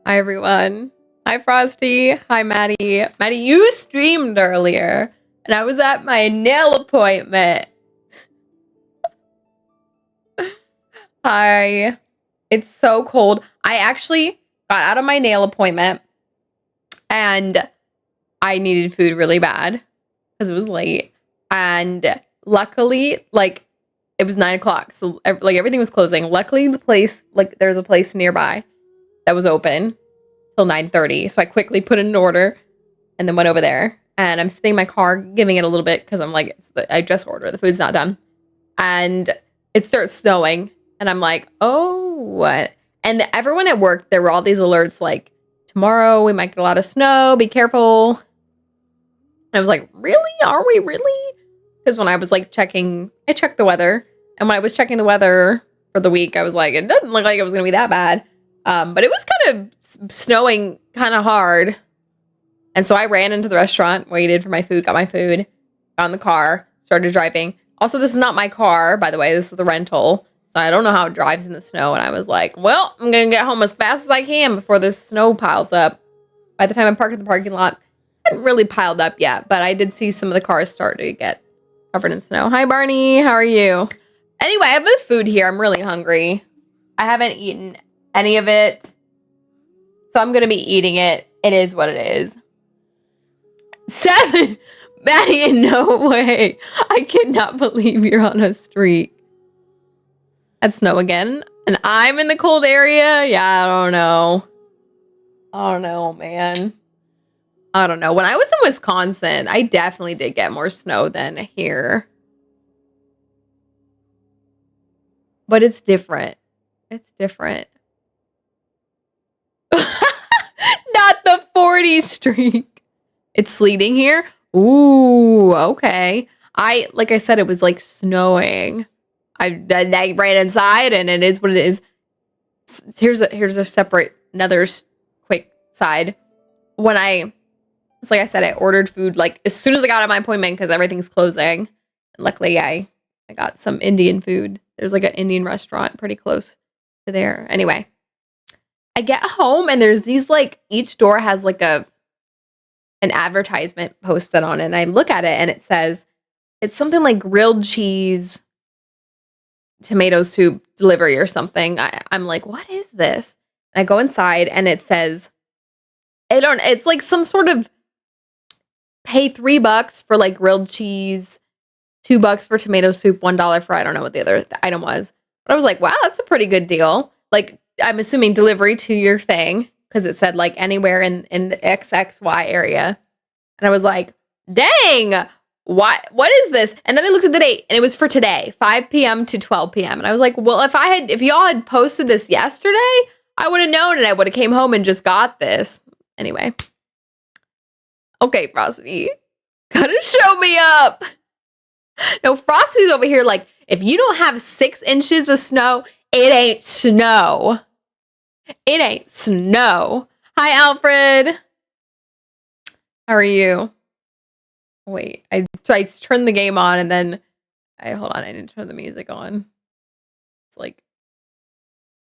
Hi, everyone. Hi, Frosty. Hi, Maddie. Maddie, you streamed earlier, and I was at my nail appointment. Hi. It's so cold. I actually got out of my nail appointment, and I needed food really bad because it was late. And luckily, like, it was 9 o'clock, so like everything was closing. Luckily, the place, like, there's a place nearby that was open till 9:30. So I quickly put in an order and then went over there. And I'm sitting in my car giving it a little bit because I'm like, I just ordered. The food's not done. And it starts snowing. And I'm like, oh, what? And everyone at work, there were all these alerts like, tomorrow we might get a lot of snow. Be careful. And I was like, really? Are we really? Because when I was like I checked the weather. And when I was checking the weather for the week, I was like, it doesn't look like it was going to be that bad. But it was kind of snowing kind of hard. And so I ran into the restaurant, waited for my food, got my food, got in the car, started driving. Also, this is not my car, by the way. This is the rental. So I don't know how it drives in the snow. And I was like, well, I'm going to get home as fast as I can before this snow piles up. By the time I parked in the parking lot, it hadn't really piled up yet. But I did see some of the cars start to get covered in snow. Hi, Barney. How are you? Anyway, I have the food here. I'm really hungry. I haven't eaten any of it. So I'm going to be eating it. It is what it is. 7. Maddie, in no way. I cannot believe you're on a streak. That's snow again. And I'm in the cold area? Yeah, I don't know. I don't know, man. I don't know. When I was in Wisconsin, I definitely did get more snow than here. But it's different. It's different. Not the 40 streak. It's sleeting here. Ooh, okay. Like I said, it was like snowing. I ran inside, and it is what it is. Here's a separate, another quick side. When I It's like I said, I ordered food like as soon as I got out of my appointment because everything's closing. And luckily, I got some Indian food. There's like an Indian restaurant pretty close to there. Anyway, I get home and there's these like each door has like an advertisement posted on it. And I look at it and it says it's something like grilled cheese, tomato soup delivery or something. I'm like, what is this? And I go inside and it says, it's like some sort of pay $3 for like grilled cheese, $2 for tomato soup, $1 for I don't know what the other item was. But I was like, wow, that's a pretty good deal. Like, I'm assuming delivery to your thing because it said like anywhere in the XXY area. And I was like, dang, what is this? And then I looked at the date and it was for today, 5 p.m. to 12 p.m. And I was like, well, if y'all had posted this yesterday, I would have known and I would have came home and just got this. Anyway. Okay, Frosty. Gotta show me up. No, Frosty's over here like, if you don't have 6 inches of snow, it ain't snow. It ain't snow. Hi, Alfred. How are you? Wait, I tried to turn the game on and then hold on, I didn't turn the music on. It's like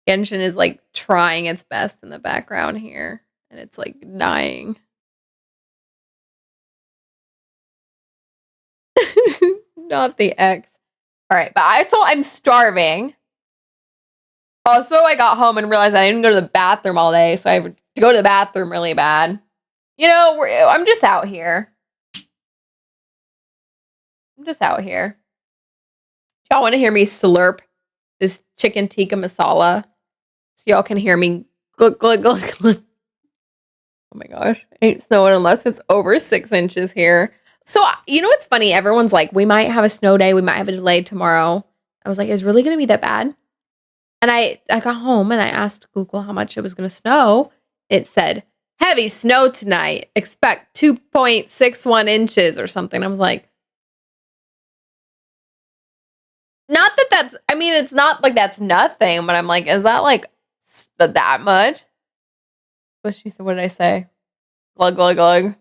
Genshin is like trying its best in the background here and it's like dying. Not the X. All right, but I'm starving. Also, I got home and realized I didn't go to the bathroom all day, so I have to go to the bathroom really bad. You know, I'm just out here. Y'all want to hear me slurp this chicken tikka masala? So y'all can hear me glug, glug, glug, glug. Oh my gosh. Ain't snowing unless it's over 6 inches here. So, you know what's funny? Everyone's like, we might have a snow day. We might have a delay tomorrow. I was like, is it really going to be that bad? And I got home and I asked Google how much it was going to snow. It said, heavy snow tonight. Expect 2.61 inches or something. I was like, not that I mean, it's not like that's nothing, but I'm like, is that like that much? But she said, what did I say? Glug, glug, glug.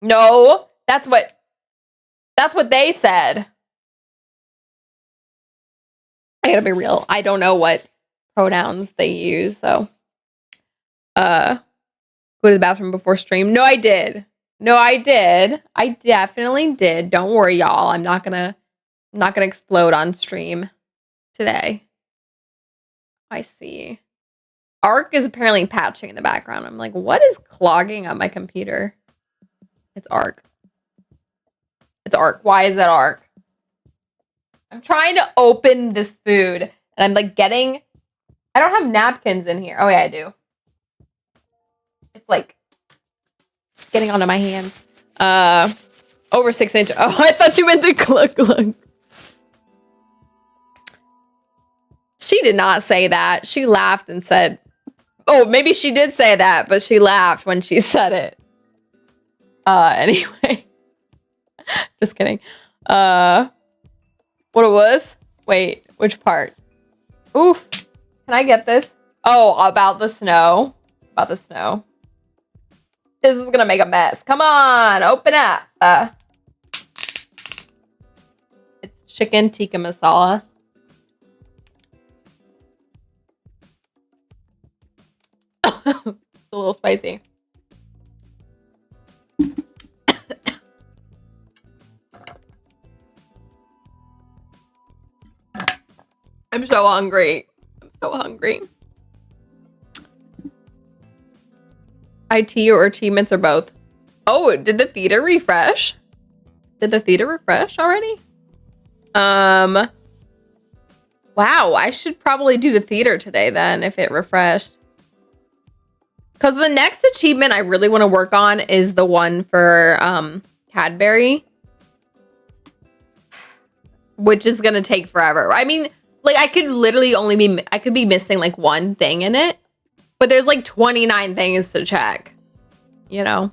No, that's what they said. I gotta be real. I don't know what pronouns they use, so go to the bathroom before stream. No, I did. I definitely did. Don't worry, y'all. I'm not gonna explode on stream today. I see. Arc is apparently patching in the background. I'm like, what is clogging up my computer? It's Arc. Why is that Arc? I'm trying to open this food and I'm like I don't have napkins in here. Oh yeah, I do. It's like getting onto my hands. Over 6 inches. Oh, I thought you meant the glug glug. She did not say that. She laughed and said, oh, maybe she did say that, but she laughed when she said it. Anyway. Just kidding. What it was? Wait, which part? Oof. Can I get this? Oh, about the snow. This is gonna make a mess. Come on, open up. It's chicken tikka masala. It's a little spicy. I'm so hungry. IT or achievements or both. Oh, did the theater refresh? Already? Wow, I should probably do the theater today then if it refreshed. Because the next achievement I really want to work on is the one for Cadbury. Which is going to take forever. I mean, like I could literally I could be missing like one thing in it. But there's like 29 things to check. You know?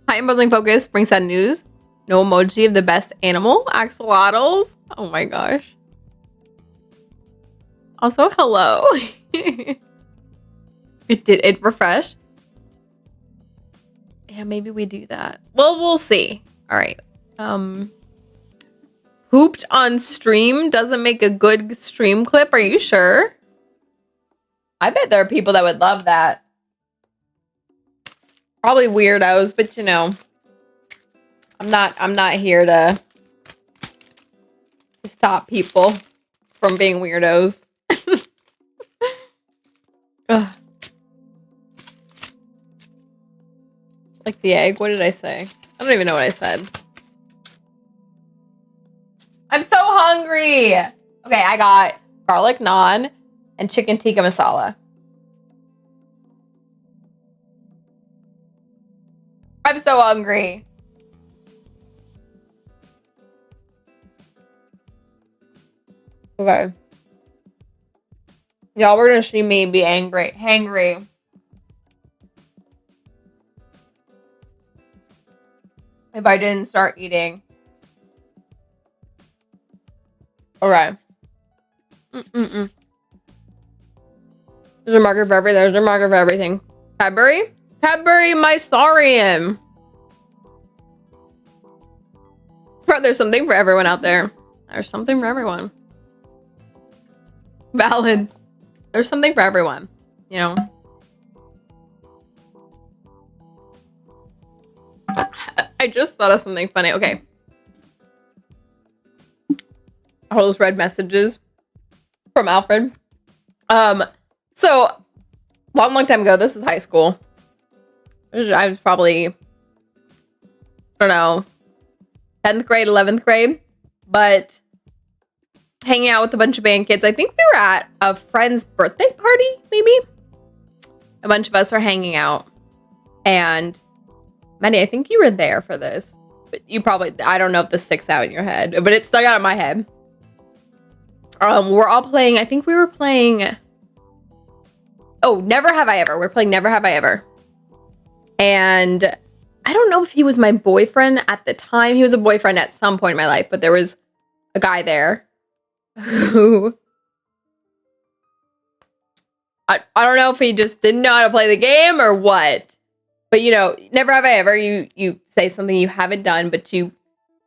Hi, I'm Buzzing Focus. Brings sad news. No emoji of the best animal. Axolotls. Oh my gosh. Also, hello. It refreshed. Yeah, maybe we do that. Well, we'll see. All right. Pooped on stream doesn't make a good stream clip. Are you sure? I bet there are people that would love that. Probably weirdos, but you know, I'm not here to stop people from being weirdos. Ugh. Like the egg. What did I say? I don't even know what I said. I'm so hungry. Okay, I got garlic naan and chicken tikka masala. I'm so hungry. Okay. Y'all were gonna see me be hangry. If I didn't start eating. Alright. There's a marker for everything. There's a marker for everything. Cadbury? Cadbury my saurian. There's something for everyone out there. There's something for everyone. Valid. There's something for everyone. You know? I just thought of something funny. Okay. All those red messages from Alfred. So long time ago, this is high school. I was probably, I don't know, 10th grade, 11th grade, but hanging out with a bunch of band kids. I think we were at a friend's birthday party, maybe. A bunch of us are hanging out. And Manny, I think you were there for this. But you probably, I don't know if this sticks out in your head, but it stuck out in my head. We're all playing, I think we were playing, oh, Never Have I Ever. We're playing Never Have I Ever. And I don't know if he was my boyfriend at the time. He was a boyfriend at some point in my life, but there was a guy there who, I don't know if he just didn't know how to play the game or what. But, you know, never have I ever, you say something you haven't done, but you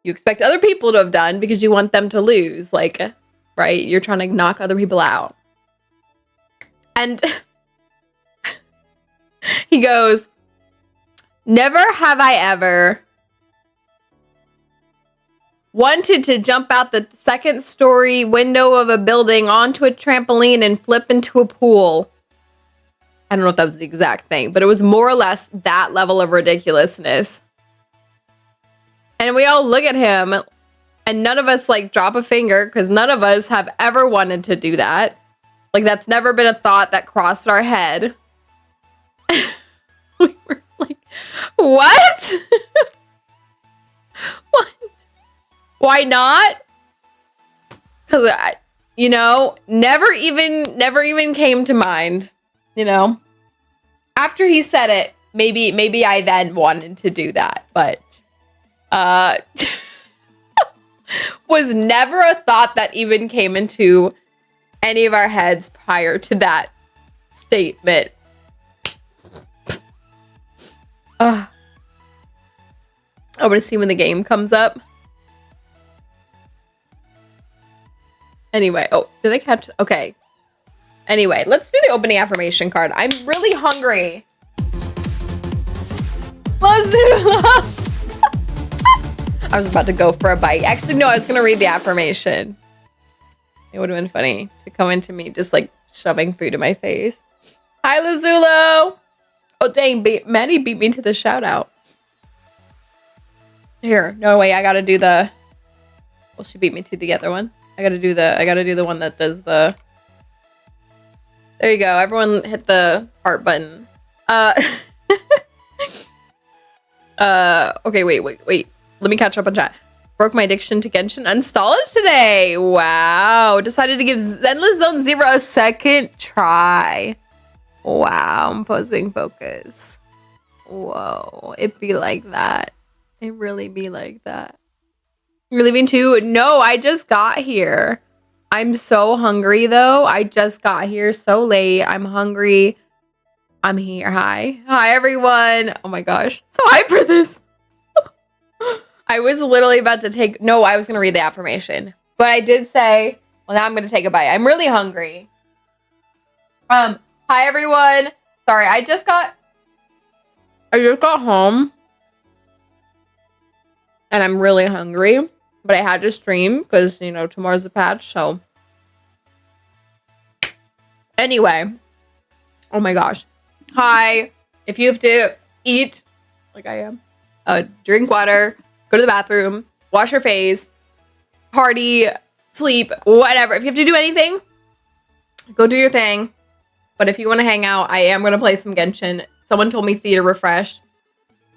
expect other people to have done because you want them to lose. Like, right? You're trying to knock other people out. And he goes, never have I ever wanted to jump out the second story window of a building onto a trampoline and flip into a pool. I don't know if that was the exact thing, but it was more or less that level of ridiculousness. And we all look at him and none of us like drop a finger because none of us have ever wanted to do that. Like that's never been a thought that crossed our head. We were like, what? What? Why not? Because, you know, never even came to mind. You know, after he said it, maybe I then wanted to do that, but was never a thought that even came into any of our heads prior to that statement. I want to see when the game comes up. Anyway, oh, did I catch? Okay. Anyway, let's do the opening affirmation card. I'm really hungry. Lazula! I was about to go for a bite. Actually, no, I was going to read the affirmation. It would have been funny to come into me just like shoving food in my face. Hi, Lazulo! Oh, dang, Maddie beat me to the shout out. Here, no way, I got to do the... Well, she beat me to the other one. I got to do the one that does the... There you go. Everyone hit the heart button. Okay, wait. Let me catch up on chat. Broke my addiction to Genshin. Uninstall it today. Wow. Decided to give Zenless Zone Zero a second try. Wow. I'm posting focus. Whoa. It be like that. It really be like that. You're leaving too? No, I just got here. I'm so hungry though. I just got here so late. I'm hungry. I'm here. Hi. Hi, everyone. Oh my gosh. So hyped for this. I was literally about to take... No, I was going to read the affirmation. But I did say... Well, now I'm going to take a bite. I'm really hungry. Hi, everyone. Sorry, I just got home. And I'm really hungry. But I had to stream because, you know, tomorrow's the patch. So... Anyway. Oh my gosh. Hi. If you have to eat, like I am, drink water, go to the bathroom, wash your face, party, sleep, whatever. If you have to do anything, go do your thing. But if you want to hang out, I am going to play some Genshin. Someone told me theater refresh.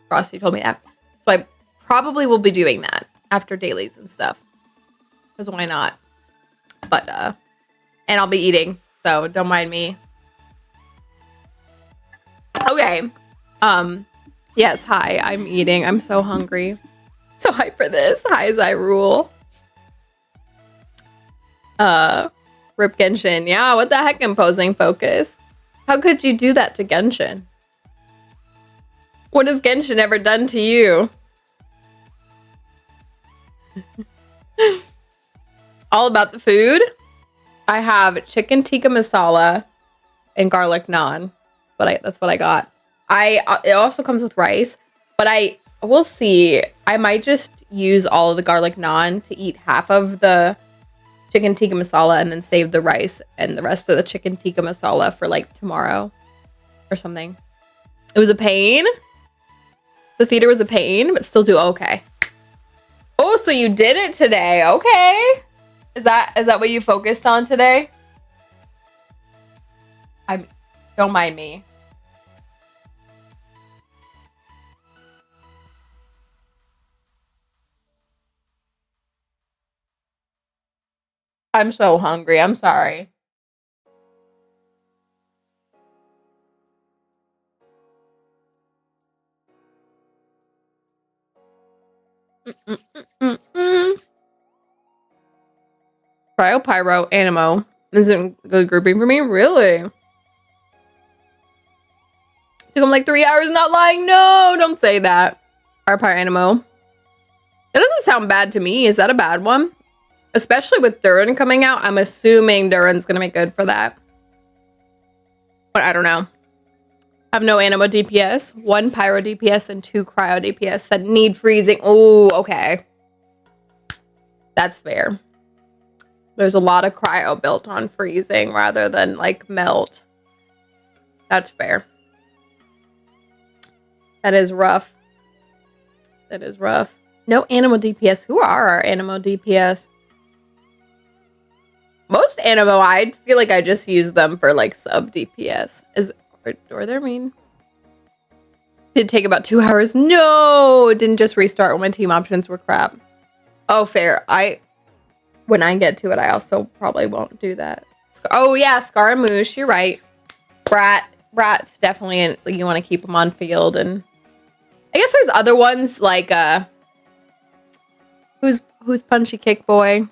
Frosty told me that. So I probably will be doing that after dailies and stuff. Because why not? But, and I'll be eating. So don't mind me. Okay. Yes, hi. I'm eating. I'm so hungry. So hyped for this. Hi, as I rule. Rip Genshin. Yeah, what the heck, imposing focus? How could you do that to Genshin? What has Genshin ever done to you? All about the food. I have chicken tikka masala and garlic naan. But that's what I got. It also comes with rice, but we'll see. I might just use all of the garlic naan to eat half of the chicken tikka masala and then save the rice and the rest of the chicken tikka masala for like tomorrow or something. It was a pain. The theater was a pain, but still do okay. Oh, so you did it today. Okay. Is that what you focused on today? Don't mind me. I'm so hungry. I'm sorry. Cryo, Pyro, Animo. Isn't good grouping for me? Really? Took him like 3 hours, not lying. No, don't say that. Pyro, Animo. That doesn't sound bad to me. Is that a bad one? Especially with Durin coming out. I'm assuming Durin's going to make good for that. But I don't know. I have no Animo DPS, 1 Pyro DPS, and 2 Cryo DPS that need freezing. Oh, okay. That's fair. There's a lot of Cryo built on freezing rather than, like, melt. That's fair. That is rough. That is rough. No Animo DPS. Who are our Animo DPS? Most Animo, I feel like I just use them for, like, sub DPS. Or they're mean. Did take about 2 hours. No! It didn't just restart when my team options were crap. Oh, fair. When I get to it, I also probably won't do that. Oh, yeah. Scaramouche. You're right. Brat's definitely... You want to keep them on field. And I guess there's other ones like... Who's Punchy Kick Boy?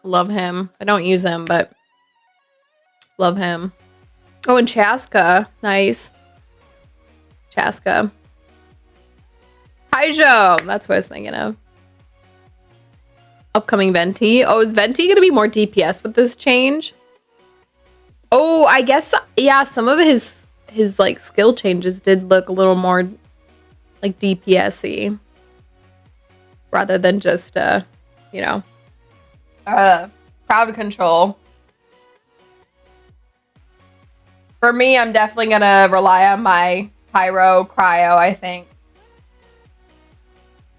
Love him. I don't use him, but... Love him. Oh, and Chaska. Nice. Chaska. Haijo. That's what I was thinking of. Upcoming Venti. Oh, is Venti going to be more DPS with this change? Oh, I guess, yeah, some of his like, skill changes did look a little more, like, DPS-y. Rather than just, you know, crowd control. For me, I'm definitely going to rely on my Pyro Cryo, I think.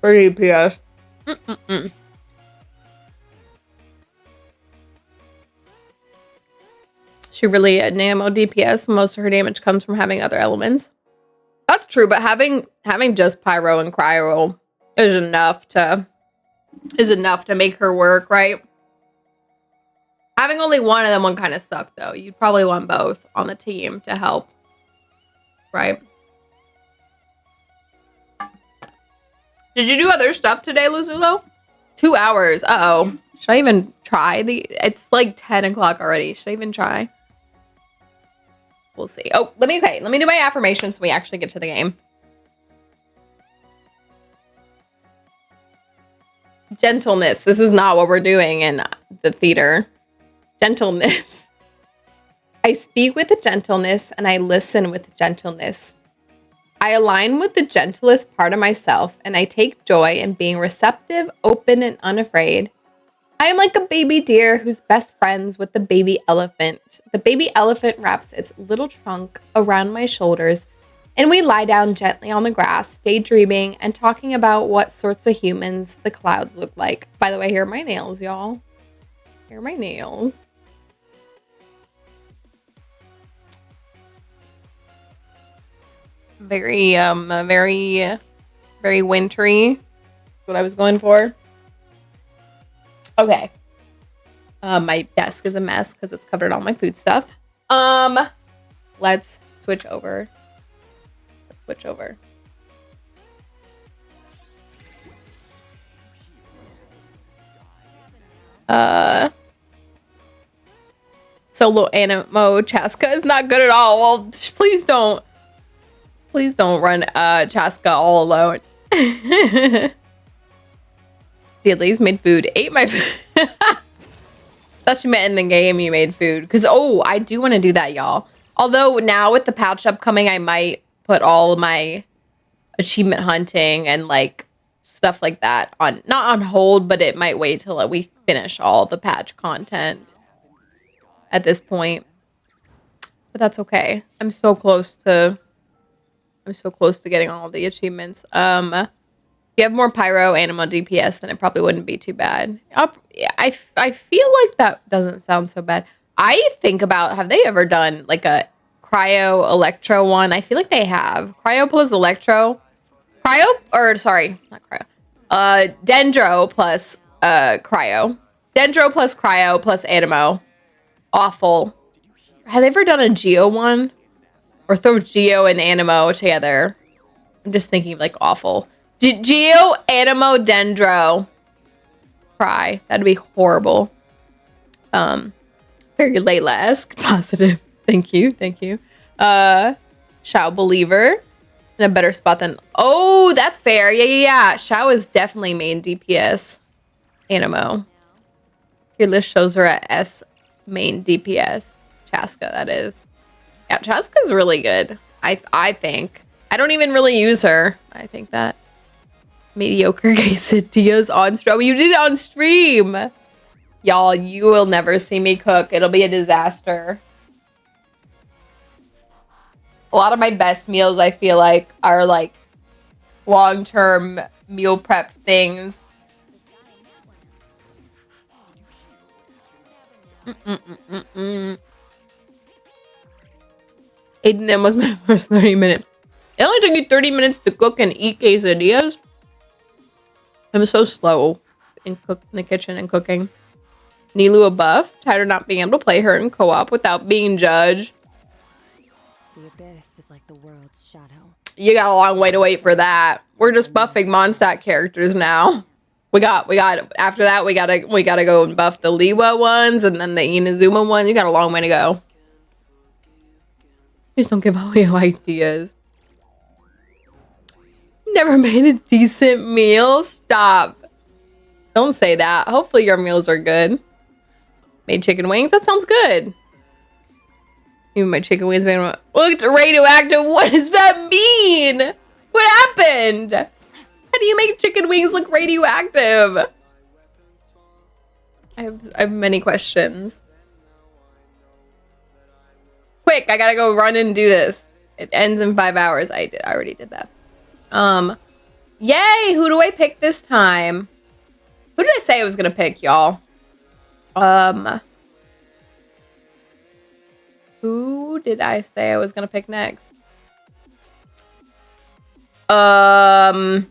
For DPS. She really Animo DPS. Most of her damage comes from having other elements. That's true, but having just Pyro and Cryo is enough to make her work, right? Having only one of them would kind of suck, though. You'd probably want both on the team to help, right? Did you do other stuff today, Luzulo? 2 hours. Uh-oh. Should I even try? It's like 10 o'clock already. Should I even try? We'll see. Oh, let me do my affirmations so we actually get to the game. Gentleness. This is not what we're doing in the theater. Gentleness. I speak with gentleness and I listen with gentleness. I align with the gentlest part of myself and I take joy in being receptive, open, and unafraid. I am like a baby deer who's best friends with the baby elephant. The baby elephant wraps its little trunk around my shoulders and we lie down gently on the grass, daydreaming and talking about what sorts of humans the clouds look like. By the way, here are my nails, y'all. Here are my nails. Very, very wintry. That's what I was going for. Okay. My desk is a mess because it's covered all my food stuff. Let's switch over. Solo Animo Chaska is not good at all. Well, please don't run Chaska all alone. Deadly's made food. Ate my food. Thought you meant in the game you made food. Because, oh, I do want to do that, y'all. Although now with the patch upcoming, I might put all of my achievement hunting and, like, stuff like that on, not on hold, but it might wait till we finish all the patch content at this point. But that's okay. I'm so close to getting all the achievements. If you have more pyro anima DPS, then it probably wouldn't be too bad. I feel like that doesn't sound so bad. I think about, have they ever done like a cryo electro one? I feel like they have. Cryo plus electro. Dendro plus cryo. Dendro plus cryo plus animo. Awful. Have they ever done a Geo one? Or throw Geo and Animo together. I'm just thinking like awful. Geo, Animo, Dendro. Cry. That'd be horrible. Very Layla-esque. Positive. Thank you. Shao Believer. In a better spot than... Oh, that's fair. Yeah. Shao is definitely main DPS. Animo. Your list shows her at S main DPS. Chaska, that is. Yeah, Chaska's really good. I think. I don't even really use her. I think that. Mediocre quesadillas on stream. You did it on stream! Y'all, you will never see me cook. It'll be a disaster. A lot of my best meals, I feel like, are like long-term meal prep things. Aiden, that was my first 30 minutes. It only took you 30 minutes to cook and eat quesadillas. I'm so slow in the kitchen and cooking. Nilu a buff. Tired of not being able to play her in co-op without being judged. The abyss is like the world's shadow. You got a long way to wait for that. We're just buffing Mondstadt characters now. We got after that we gotta go and buff the Liwa ones and then the Inazuma ones. You got a long way to go. Please don't give away ideas. Never made a decent meal? Stop. Don't say that. Hopefully your meals are good. Made chicken wings? That sounds good. Even my chicken wings made looked radioactive. What does that mean? What happened? How do you make chicken wings look radioactive? I have many questions. Quick, I gotta go run and do this. It ends in 5 hours. I already did that. Yay! Who do I pick this time? Who did I say I was gonna pick, y'all? Who did I say I was gonna pick next? Baiju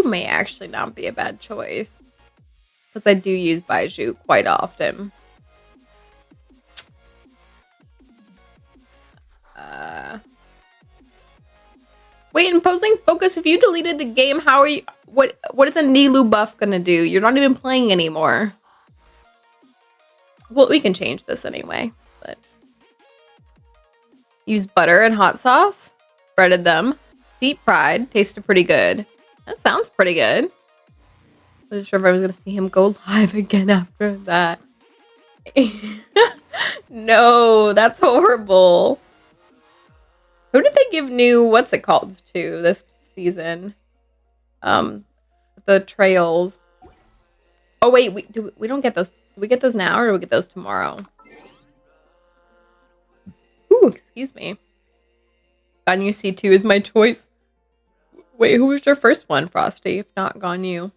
may actually not be a bad choice. Because I do use Baiju quite often. Wait, imposing focus. If you deleted the game, how are you... What is a Nilu buff gonna do? You're not even playing anymore. Well, we can change this anyway. But use butter and hot sauce. Breaded them. Deep fried. Tasted pretty good. That sounds pretty good. Wasn't sure if I was gonna see him go live again after that. No, that's horrible. Who did they give new what's it called to this season? The trails. Oh wait, we don't get those. Do we get those now or do we get those tomorrow? Ooh, excuse me. Gone You C2 is my choice. Wait, who was your first one, Frosty? If not, Gone You.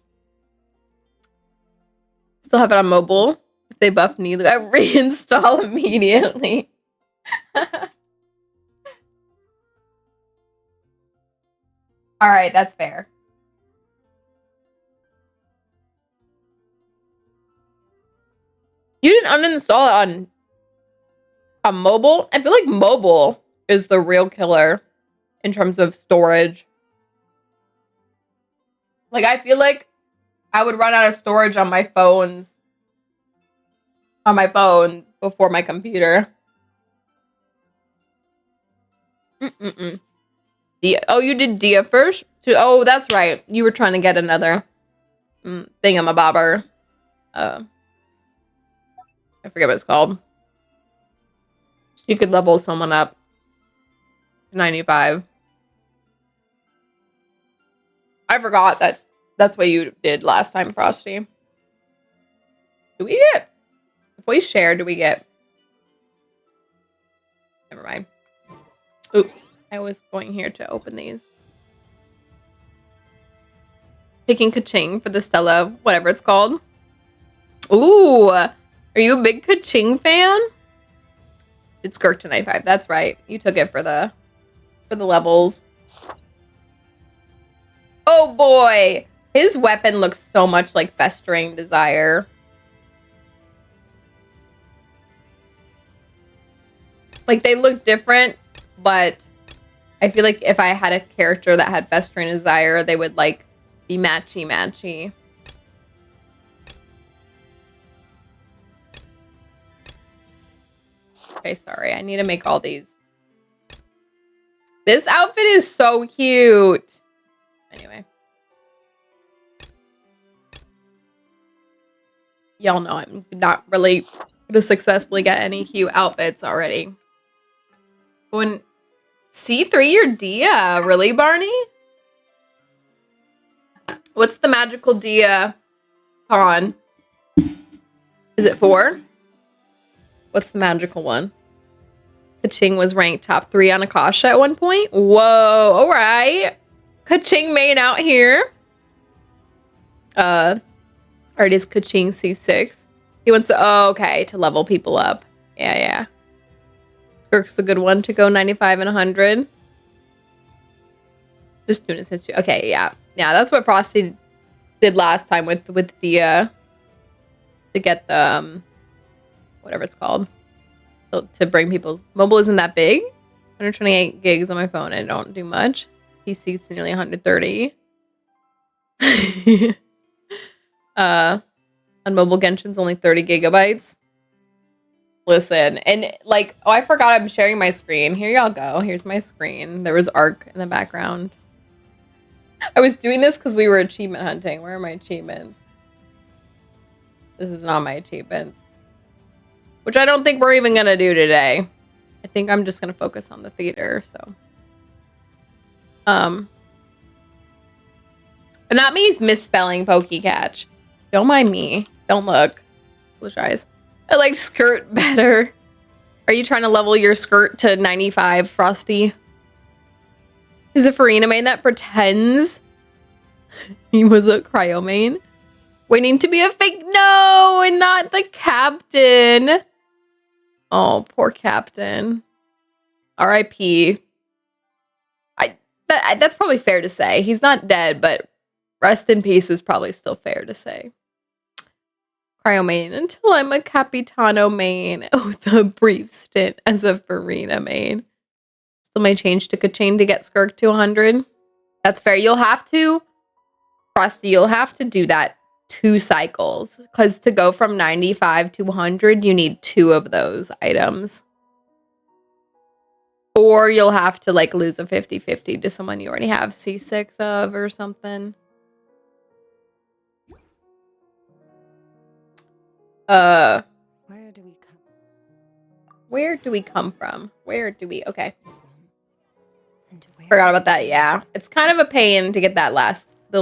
Still have it on mobile. If they buff Neelu, I reinstall immediately. All right, that's fair. You didn't uninstall it on mobile? I feel like mobile is the real killer in terms of storage. Like, I feel like I would run out of storage on my phone before my computer. Dia. Oh, you did Dia first? Oh, that's right. You were trying to get another thingamabobber. I forget what it's called. You could level someone up to 95. I forgot that's what you did last time, Frosty. Do we get... If we share, do we get... Never mind. Oops. I was going here to open these. Picking Kaching for the Stella, whatever it's called. Ooh. Are you a big Kaching fan? It's Skirk to 95. That's right. You took it for the levels. Oh boy. His weapon looks so much like Festering Desire. Like, they look different, but I feel like if I had a character that had Festering Desire, they would, like, be matchy-matchy. Okay, sorry. I need to make all these. This outfit is so cute. Anyway. Y'all know I'm not really going to successfully get any cute outfits already. When C3 your Dia. Really, Barney? What's the magical Dia con? Is it 4? What's the magical one? Kaching was ranked top 3 on Akasha at one point. Whoa, all right. Kaching main out here. Alright, is Kaching C6. He wants to, oh, okay, to level people up. Yeah. Skirk's a good one to go 95 and 100. Just doing his history. Okay, yeah. Yeah, that's what Frosty did last time with Dia. To get the, whatever it's called. To bring people. Mobile isn't that big. 128 gigs on my phone. I don't do much. PC's nearly 130. On mobile, Genshin's only 30 gigabytes. Listen, and like, oh, I forgot I'm sharing my screen. Here y'all go. Here's my screen. There was Arc in the background. I was doing this because we were achievement hunting. Where are my achievements? This is not my achievements. Which I don't think we're even going to do today. I think I'm just going to focus on the theater, so. And not me misspelling Pokecatch. Don't mind me. Don't look. Apologize. I like skirt better. Are you trying to level your skirt to 95, Frosty? Is it Farina main that pretends he was a cryo main? Waiting to be a fake? No, and not the captain. Oh, poor captain. R.I.P. That's probably fair to say. He's not dead, but rest in peace is probably still fair to say. Cryo main until I'm a Capitano main. Oh, the brief stint as a Farina main. Still may change to Kaching to get Skirk to 100. That's fair. You'll have to, Frosty, you'll have to do that 2 cycles. Because to go from 95 to 100, you need 2 of those items. Or you'll have to like lose a 50-50 to someone you already have C6 of or something. Where do we come? Where do we come from? Where do we? Okay. And where Forgot about that. Yeah. It's kind of a pain to get the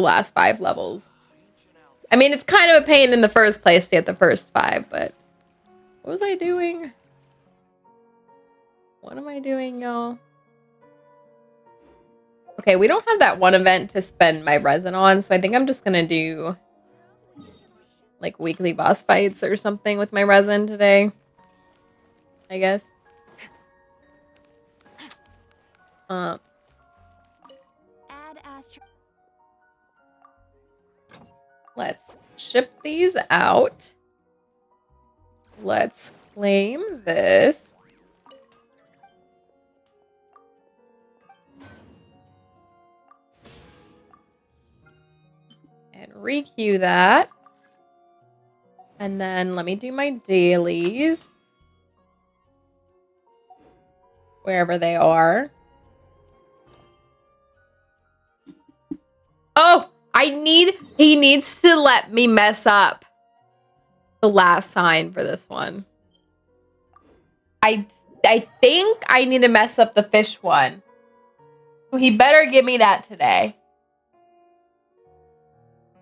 last 5 levels. I mean, it's kind of a pain in the first place to get the first 5, but what was I doing? What am I doing, y'all? Okay, we don't have that one event to spend my resin on, so I think I'm just gonna do like weekly boss fights or something with my resin today. I guess. Add astro. Let's ship these out. Let's claim this. And requeue that. And then let me do my dailies. Wherever they are. Oh, he needs to let me mess up the last sign for this one. I think I need to mess up the fish one. So he better give me that today.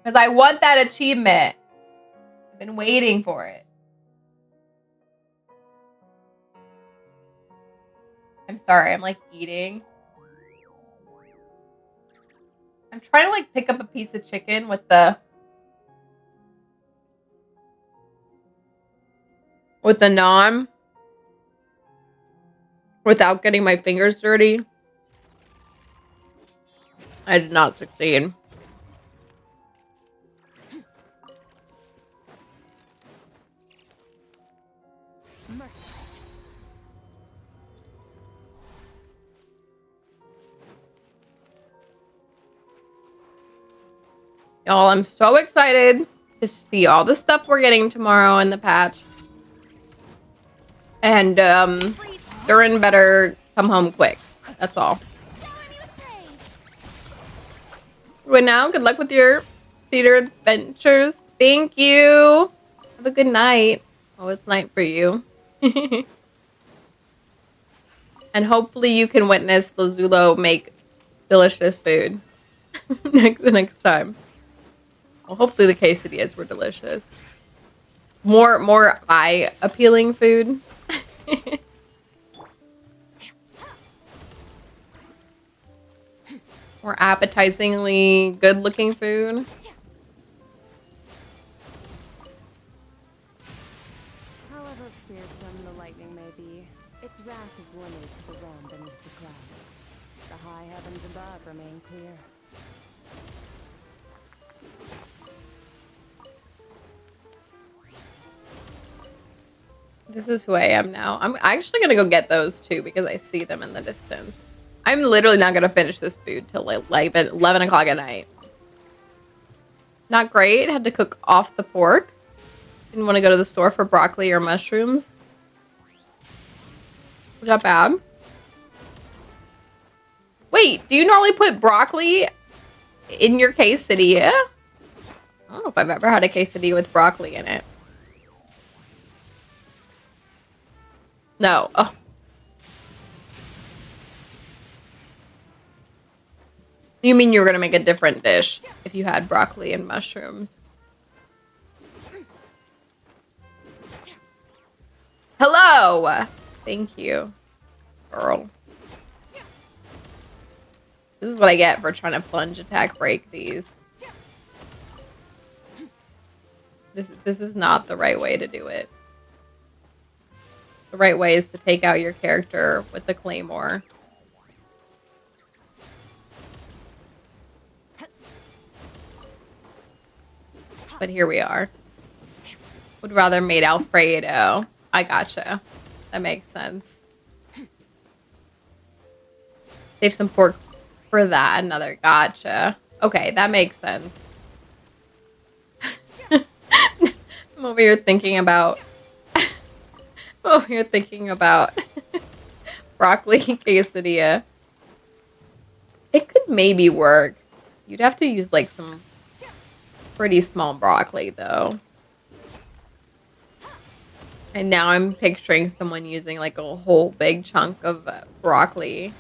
Because I want that achievement. I've been waiting for it. I'm sorry, I'm like eating. I'm trying to like pick up a piece of chicken with the naan without getting my fingers dirty. I did not succeed. Y'all, I'm so excited to see all the stuff we're getting tomorrow in the patch. And Durin better come home quick. That's all. Right now, good luck with your theater adventures. Thank you. Have a good night. Oh, it's night for you. And hopefully you can witness Lozulo make delicious food the next time. Well, hopefully the quesadillas were delicious. More eye-appealing food. More appetizingly good-looking food. However fearsome the lightning may be, its wrath is limited to the realm beneath the clouds. The high heavens above remain clear. This is who I am now. I'm actually gonna go get those too because I see them in the distance. I'm literally not gonna finish this food till like 11 o'clock at night. Not great. Had to cook off the pork. Didn't want to go to the store for broccoli or mushrooms. Was that bad? Wait, do you normally put broccoli in your quesadilla? I don't know if I've ever had a quesadilla with broccoli in it. No. Oh. You mean you were going to make a different dish if you had broccoli and mushrooms? Hello! Thank you, girl. This is what I get for trying to plunge attack break these. This is not the right way to do it. The right way is to take out your character with the claymore. But here we are. Would rather made Alfredo. I gotcha. That makes sense. Save some pork for that. Another gotcha. Okay, that makes sense. I'm over here thinking about broccoli quesadilla. It could maybe work. You'd have to use like some pretty small broccoli though. And now I'm picturing someone using like a whole big chunk of broccoli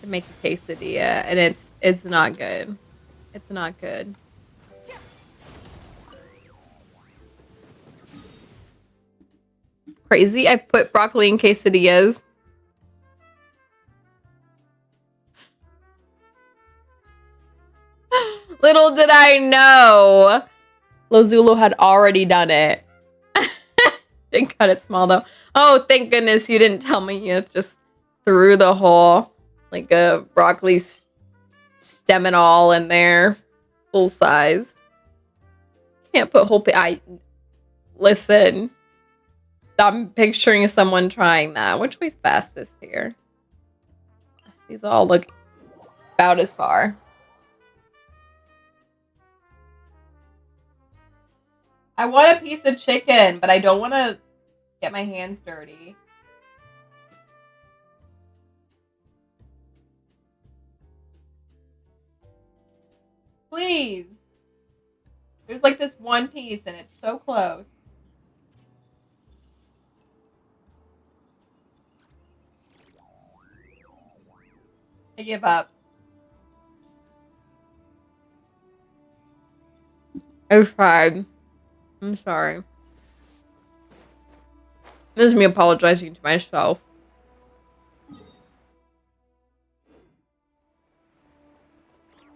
to make a quesadilla, and it's not good. It's not good. Crazy. I put broccoli in quesadillas. Little did I know, Lozulu had already done it. Didn't cut it small though. Oh, thank goodness you didn't tell me you just threw the whole like a broccoli stem and all in there, full size. Can't put whole. Listen. I'm picturing someone trying that. Which way's fastest here? These all look about as far. I want a piece of chicken, but I don't want to get my hands dirty. Please. There's like this one piece and it's so close. I give up. I tried. I'm sorry. This is me apologizing to myself.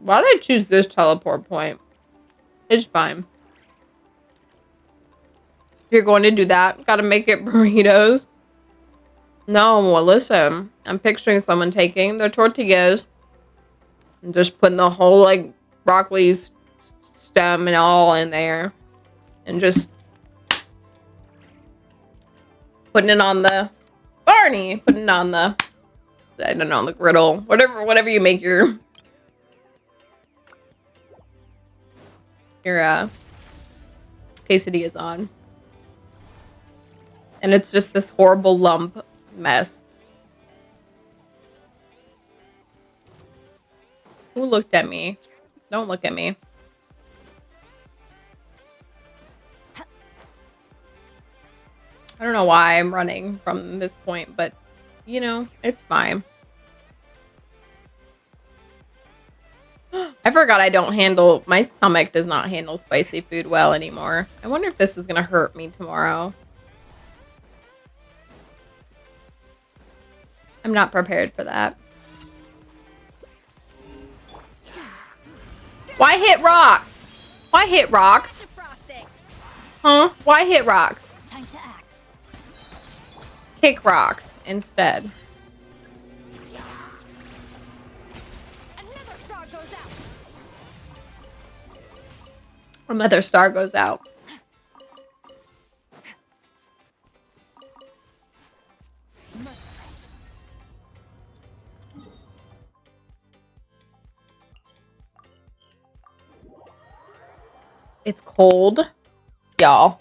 Why did I choose this teleport point? It's fine. If you're going to do that, gotta make it burritos. No, well, listen. I'm picturing someone taking their tortillas and just putting the whole, like, broccoli stem and all in there. And just putting it on the Barney. Putting it on the, I don't know, the griddle. Whatever you make your quesadillas on. And it's just this horrible lump mess. Who looked at me? Don't look at me. I don't know why I'm running from this point, but, you know, it's fine. I forgot I don't handle... My stomach does not handle spicy food well anymore. I wonder if this is going to hurt me tomorrow. I'm not prepared for that. Why hit rocks? Why hit rocks? Huh? Why hit rocks? Time to act. Kick rocks instead. Another star goes out. Another star goes out. It's cold, y'all.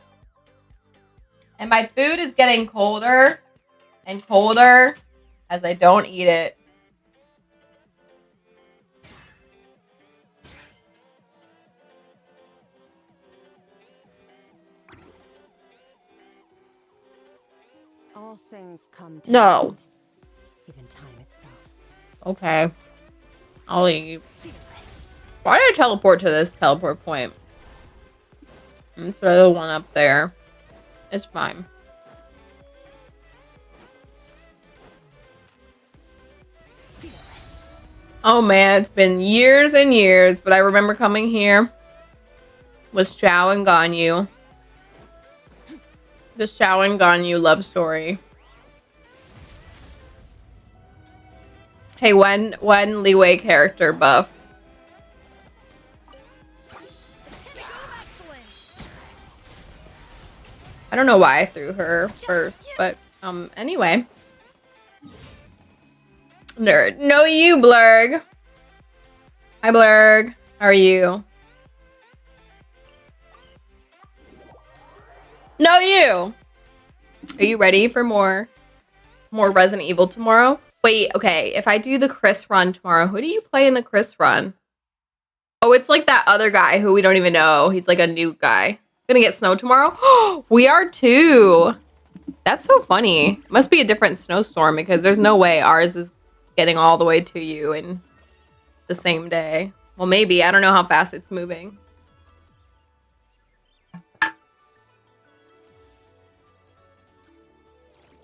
And my food is getting colder and colder as I don't eat it. All things come to No. end, even time itself. Okay. I'll eat. Why did I teleport to this teleport point instead of the one up there? It's fine. Oh man, it's been years and years, but I remember coming here with Xiao and Ganyu. The Xiao and Ganyu love story. Hey, when Liwei character buff? I don't know why I threw her first, but anyway. Nerd. No, you, Blurg. Hi, Blurg. How are you? No, you. Are you ready for more Resident Evil tomorrow? Wait, okay. If I do the Chris run tomorrow, who do you play in the Chris run? Oh, it's like that other guy who we don't even know. He's like a new guy. Gonna get snow tomorrow? We are too. That's so funny. Must be a different snowstorm because there's no way ours is getting all the way to you in the same day. Well, maybe. I don't know how fast it's moving.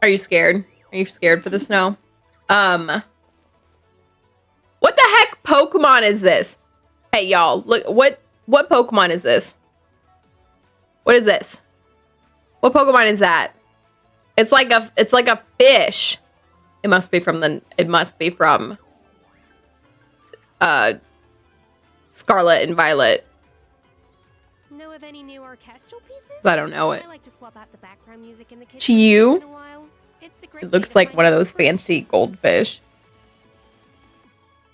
Are you scared? Are you scared for the snow? What the heck Pokemon is this? Hey, y'all, look, what Pokemon is this? What is this? What Pokemon is that? It's like a fish. It must be from Scarlet and Violet. Know of any new orchestral pieces? I don't know it. I like to swap out the background music in the kitchen Chew? once in a while. It's a great It way looks to like find one of new those friends. fancy goldfish.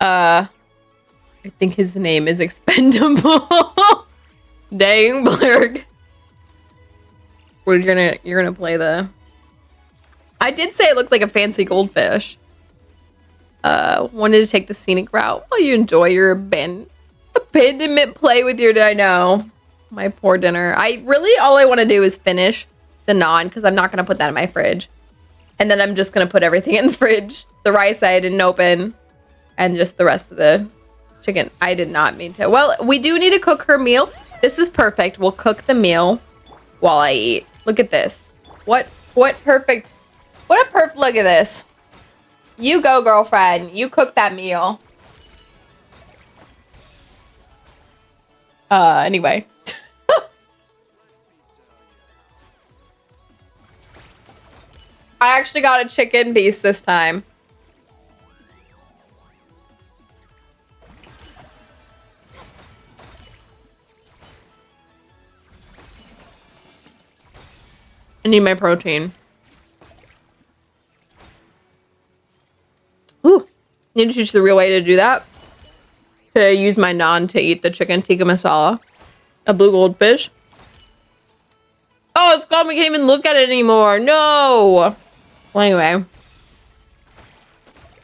I think his name is Expendable. Dang, Blurg. You're gonna play the... I did say it looked like a fancy goldfish. Wanted to take the scenic route while you enjoy your abandonment play with your... Did I know? My poor dinner. All I want to do is finish the naan because I'm not gonna put that in my fridge. And then I'm just gonna put everything in the fridge. The rice I didn't open. And just the rest of the chicken. I did not mean to. Well, we do need to cook her meal. This is perfect. We'll cook the meal while I eat. Look at this. What perfect. What a perfect. Look at this. You go, girlfriend. You cook that meal. Anyway. I actually got a chicken piece this time. I need my protein. Ooh. Need to teach the real way to do that. To use my naan to eat the chicken tikka masala. A blue goldfish. Oh, it's gone. We can't even look at it anymore. No. Well, anyway.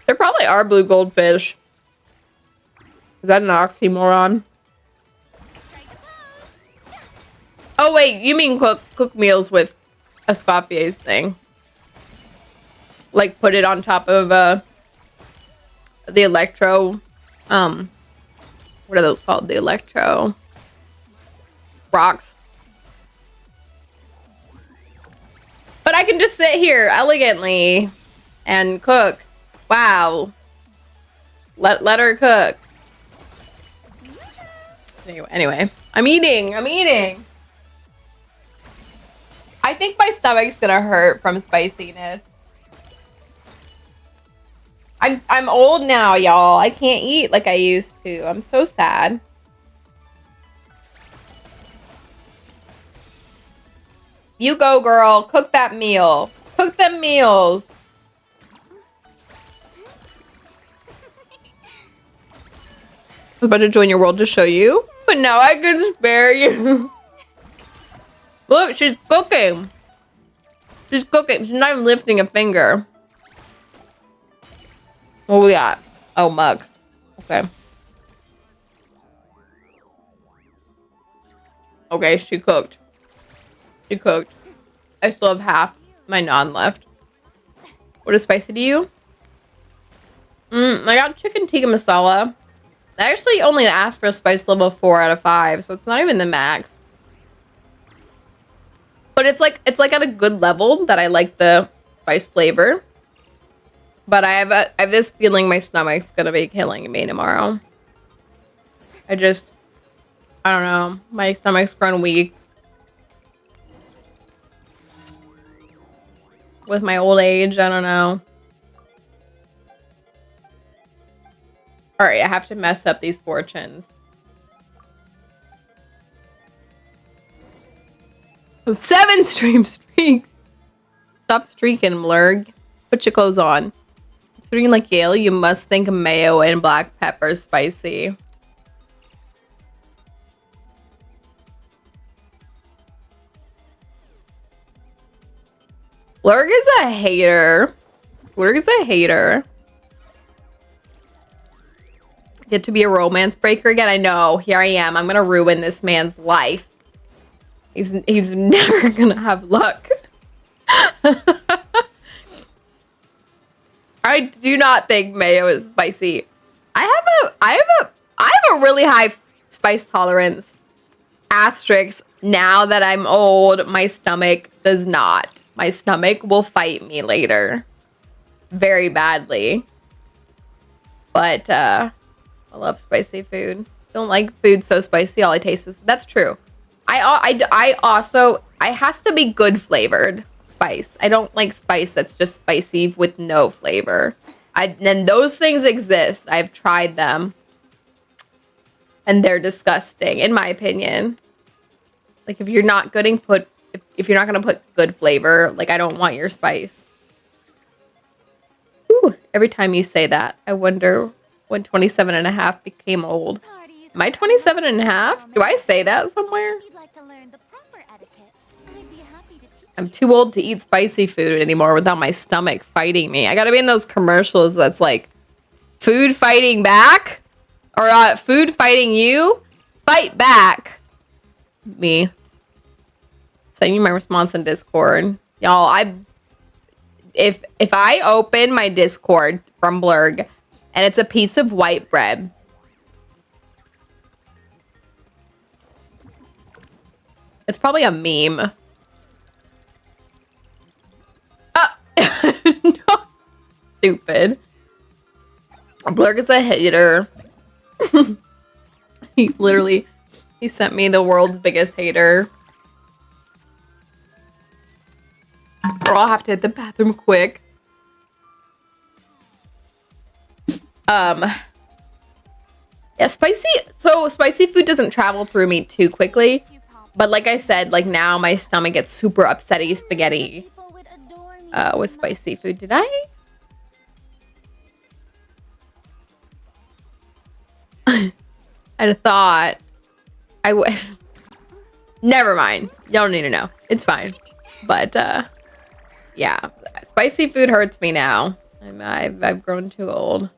There probably are blue goldfish. Is that an oxymoron? Oh, wait. You mean cook meals with Escoffier's thing. Like, put it on top of, the electro, what are those called? The electro rocks. But I can just sit here elegantly and cook. Wow. Let her cook. Anyway. I'm eating. I think my stomach's gonna hurt from spiciness. I'm old now, y'all. I can't eat like I used to. I'm so sad. You go, girl. Cook that meal. Cook them meals. I was about to join your world to show you, but now I can spare you. Look, she's cooking. She's cooking. She's not even lifting a finger. What we got? Oh, mug. Okay. Okay, she cooked. She cooked. I still have half my naan left. What is spicy to you? I got chicken tikka masala. I actually only asked for a spice level 4 out of 5, so it's not even the max. But it's like at a good level that I like the spice flavor. But I have this feeling my stomach's gonna be killing me tomorrow. I don't know. My stomach's grown weak. With my old age, I don't know. Alright, I have to mess up these fortunes. 7 stream streak. Stop streaking, Blurg. Put your clothes on. Considering like Yale, you must think mayo and black pepper spicy. Blurg is a hater. Blurg is a hater. Get to be a romance breaker again. I know. Here I am. I'm gonna ruin this man's life. He's never gonna have luck. I do not think mayo is spicy. I have a really high spice tolerance. Asterisk. Now that I'm old, my stomach does not. My stomach will fight me later. Very badly. But I love spicy food. Don't like food so spicy. All I taste is... That's true. I also... It has to be good flavored spice. I don't like spice that's just spicy with no flavor. And those things exist. I've tried them. And they're disgusting, in my opinion. Like, if you're not going to put... If you're not going to put good flavor, like, I don't want your spice. Ooh, every time you say that, I wonder when 27 and a half became old. Am I 27 and a half? Do I say that somewhere? I'm too old to eat spicy food anymore without my stomach fighting me. I gotta be in those commercials that's like, food fighting back? Or food fighting you? Fight back. Me. Send you my response in Discord. Y'all, if I open my Discord from Blurg and it's a piece of white bread, it's probably a meme. No. Stupid. Blurg is a hater. He sent me the world's biggest hater. Or I'll have to hit the bathroom quick. Yeah, spicy food doesn't travel through me too quickly. But like I said, like now my stomach gets super upsetty spaghetti with spicy food. Did I? I'd have thought I would. Never mind. Y'all don't need to know. It's fine. But yeah, spicy food hurts me now. I've grown too old.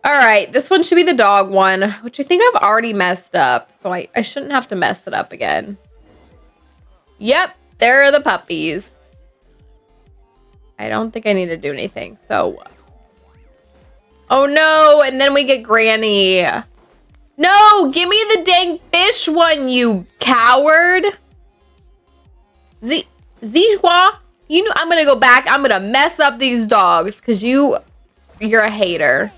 All right, this one should be the dog one, which I think I've already messed up. So I shouldn't have to mess it up again. Yep, there are the puppies. I don't think I need to do anything. So, oh no, and then we get Granny. No, give me the dang fish one, you coward. Zijua, you know I'm gonna go back. I'm gonna mess up these dogs because you're a hater.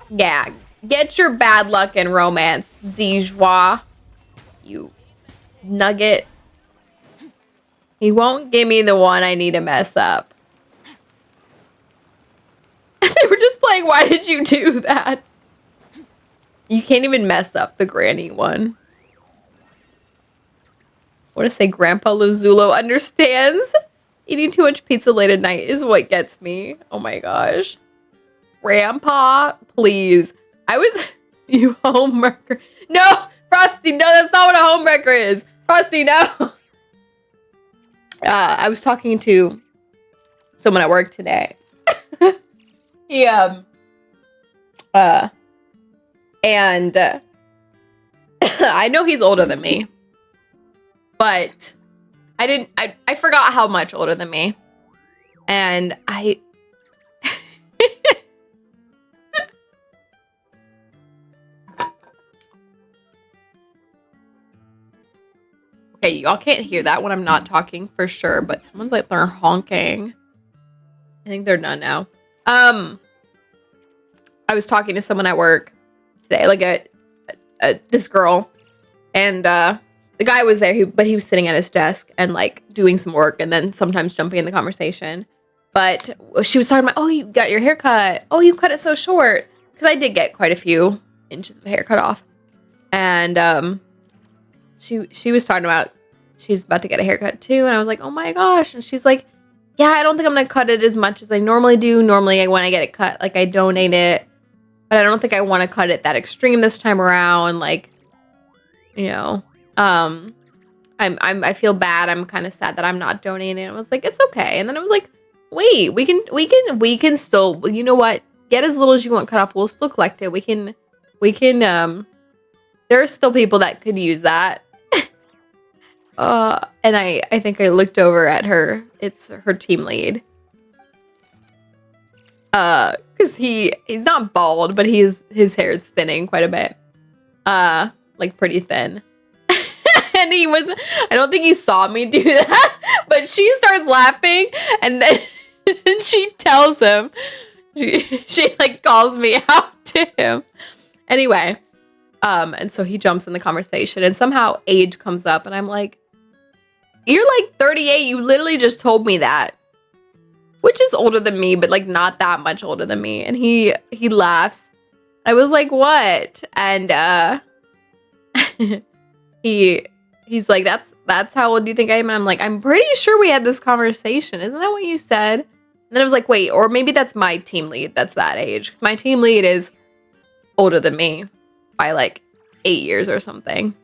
Yeah, get your bad luck in romance, Zijua. You nugget. He won't give me the one I need to mess up. They were just playing, why did you do that? You can't even mess up the Granny one. I want to say Grandpa Luzulo understands. Eating too much pizza late at night is what gets me. Oh my gosh. Grandpa, please. You homewrecker. No, Frosty, no, that's not what a homewrecker is. Frosty, no. I was talking to someone at work today. He, and I know he's older than me, but I forgot how much older than me. And okay, y'all can't hear that when I'm not talking for sure, but someone's like, they're honking. I think they're done now. I was talking to someone at work today, like this girl, and the guy was there, but he was sitting at his desk and like doing some work and then sometimes jumping in the conversation. But she was talking about, oh, you got your hair cut. Oh, you cut it so short. Because I did get quite a few inches of hair cut off. And she was talking about she's about to get a haircut too. And I was like, oh my gosh. And she's like, yeah, I don't think I'm going to cut it as much as I normally do. Normally, when I get it cut, like I donate it. But I don't think I want to cut it that extreme this time around. Like, you know, I I feel bad. I'm kind of sad that I'm not donating. I was like, it's okay. And then I was like, wait, we can still, you know what? Get as little as you want cut off. We'll still collect it. We can, there are still people that could use that. And I think I looked over at her. It's her team lead. Because he's not bald, but his hair is thinning quite a bit. Like pretty thin. And I don't think he saw me do that, but she starts laughing and then she tells him, she like calls me out to him. Anyway, and so he jumps in the conversation and somehow age comes up and I'm like, you're like 38. You literally just told me that, which is older than me, but like not that much older than me. And he laughs. I was like, what? And, he's like, that's how old do you think I am? And I'm like, I'm pretty sure we had this conversation. Isn't that what you said? And then I was like, wait, or maybe that's my team lead. That's that age. My team lead is older than me by like 8 years or something.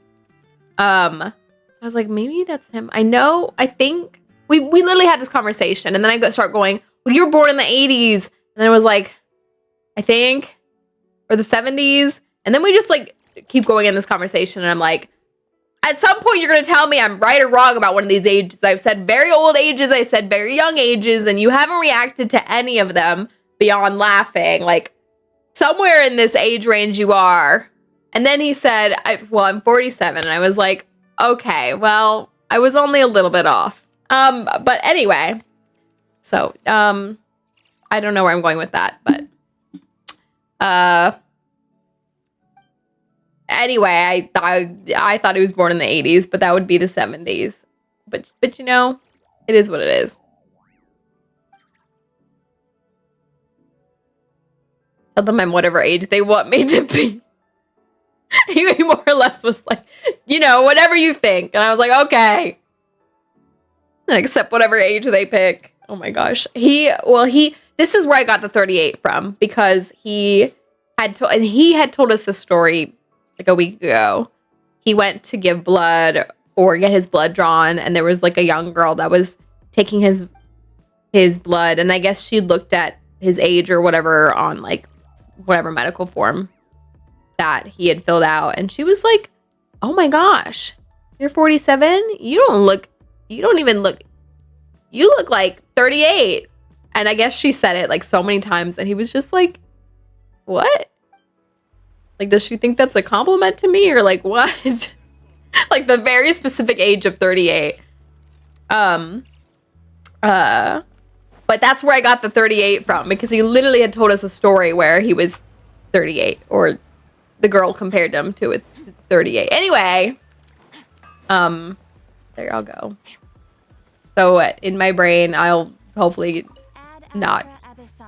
I was like, maybe that's him. I think we literally had this conversation and then I start going, well, you were born in the 80s. And then it was like, I think, or the 70s. And then we just like keep going in this conversation and I'm like, at some point you're going to tell me I'm right or wrong about one of these ages. I've said very old ages. I said very young ages and you haven't reacted to any of them beyond laughing. Like somewhere in this age range you are. And then he said, I'm 47. And I was like, okay, well, I was only a little bit off. But anyway, so, I don't know where I'm going with that, but, anyway, I thought he was born in the 80s, but that would be the 70s. But you know, it is what it is. Tell them I'm whatever age they want me to be. He more or less was like, you know, whatever you think. And I was like, okay. And accept whatever age they pick. Oh my gosh. This is where I got the 38 from because he had told us this story like a week ago. He went to give blood or get his blood drawn and there was like a young girl that was taking his blood and I guess she looked at his age or whatever on like whatever medical form that he had filled out and she was like, oh my gosh, you're 47? You look like 38. And I guess she said it like so many times and he was just like, what? Like, does she think that's a compliment to me or like what? Like the very specific age of 38. But that's where I got the 38 from because he literally had told us a story where he was 38 or the girl compared him to a 38. Anyway, there I'll go. So in my brain, I'll hopefully not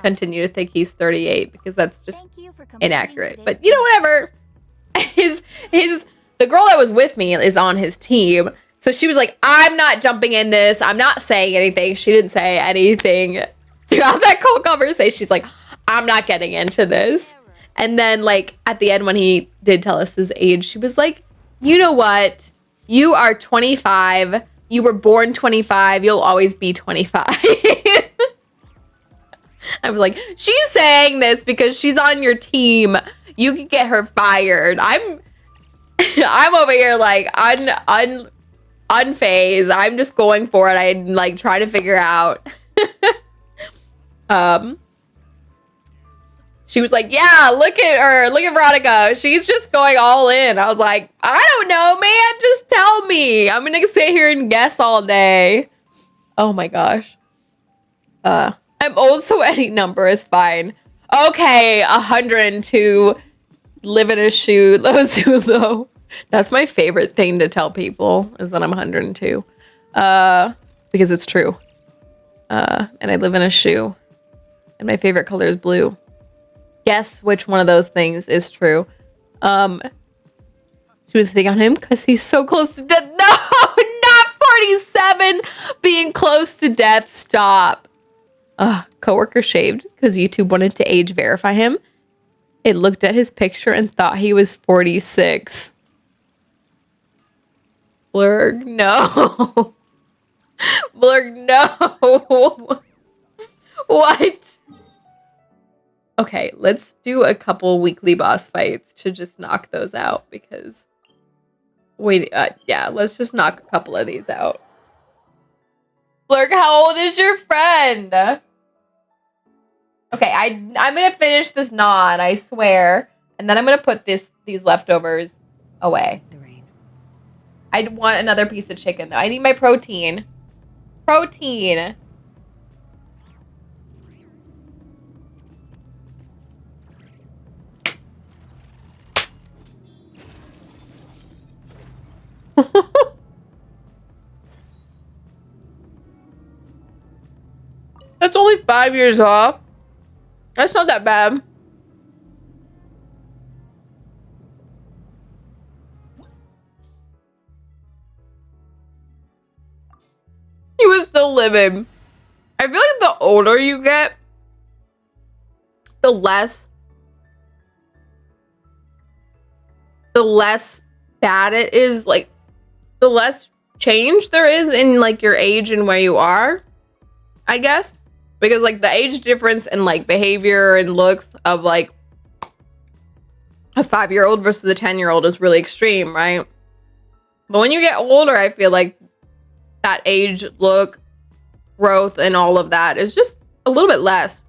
continue to think he's 38 because that's just inaccurate. But you know, whatever. The girl that was with me is on his team. So she was like, I'm not jumping in this. I'm not saying anything. She didn't say anything throughout that whole conversation. She's like, I'm not getting into this. And then like at the end when he did tell us his age, she was like, you know what? You are 25. You were born 25. You'll always be 25. I was like, she's saying this because she's on your team. You could get her fired. I'm over here like unfazed. I'm just going for it. I'm like trying to figure out. She was like, yeah, look at her. Look at Veronica. She's just going all in. I was like, I don't know, man. Just tell me. I'm going to sit here and guess all day. Oh my gosh. I'm old, so any number is fine. Okay, 102. Live in a shoe. Low. That's my favorite thing to tell people is that I'm 102. Because it's true. And I live in a shoe. And my favorite color is blue. Guess which one of those things is true. She was hitting on him because he's so close to death. No, not 47. Being close to death. Stop. Coworker shaved because YouTube wanted to age verify him. It looked at his picture and thought he was 46. Blur Blurg, no. Blurg, no. What? Okay, let's do a couple weekly boss fights to just knock those out because... Wait, yeah, let's just knock a couple of these out. Blurg, how old is your friend? Okay, I'm gonna finish this naan, I swear. And then I'm gonna put these leftovers away. The rain. I want another piece of chicken, though. I need my protein. Protein! That's only 5 years off. That's not that bad. He was still living. I feel like the older you get, the less bad it is. Like, the less change there is in, like, your age and where you are, I guess. Because, like, the age difference in, like, behavior and looks of, like, a 5-year-old versus a 10-year-old is really extreme, right? But when you get older, I feel like that age, look, growth, and all of that is just a little bit less.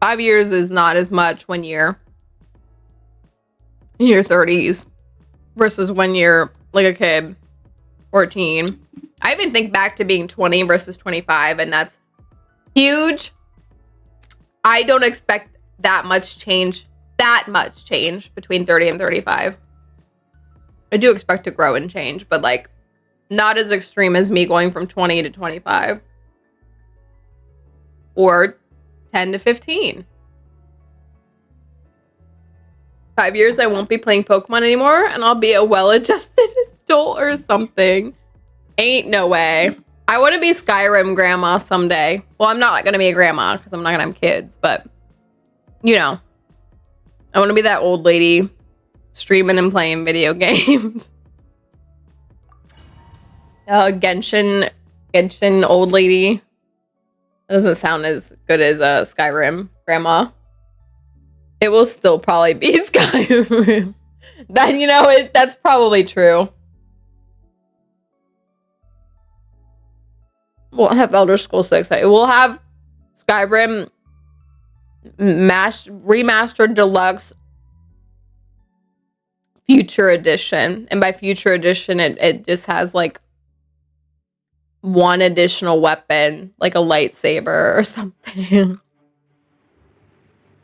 5 years is not as much when you're in your 30s versus when you're, like, a kid, 14. I even think back to being 20 versus 25, and that's huge. I don't expect that much change between 30 and 35. I do expect to grow and change, but like not as extreme as me going from 20 to 25 or 10 to 15. 5 years, I won't be playing Pokemon anymore, and I'll be a well-adjusted adult or something. Ain't no way. I want to be Skyrim grandma someday. Well, I'm not going to be a grandma because I'm not going to have kids, but, you know, I want to be that old lady streaming and playing video games. Genshin old lady. That doesn't sound as good as a Skyrim grandma. It will still probably be Skyrim. Then, you know, that's probably true. We'll have Elder Scrolls 6. It will have Skyrim remastered deluxe future edition. And by future edition, it just has like one additional weapon, like a lightsaber or something.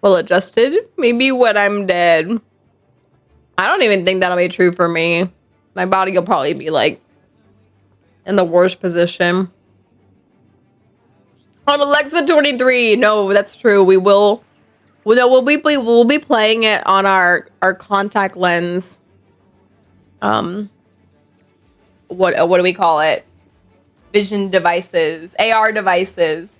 Well adjusted. Maybe when I'm dead. I don't even think that'll be true for me. My body will probably be like in the worst position. On Alexa 23. No, that's true. We'll be playing it on our contact lens. What do we call it? Vision devices, AR devices.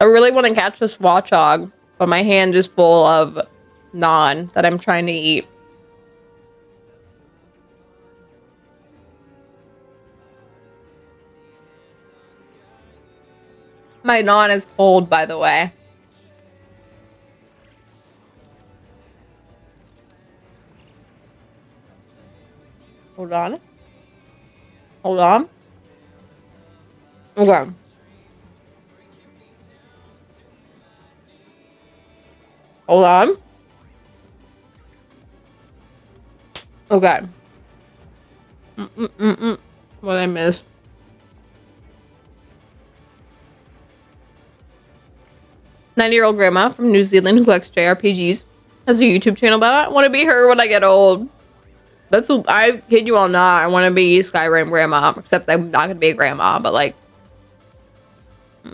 I really want to catch this watchog, but my hand is full of naan that I'm trying to eat. My naan is cold, by the way. Hold on. Hold on. Okay. Hold on. Okay. What did I miss? Nine-year-old grandma from New Zealand who collects JRPGs has a YouTube channel about it. I want to be her when I get old. I kid you all not. I want to be Skyrim grandma, except I'm not going to be a grandma, but like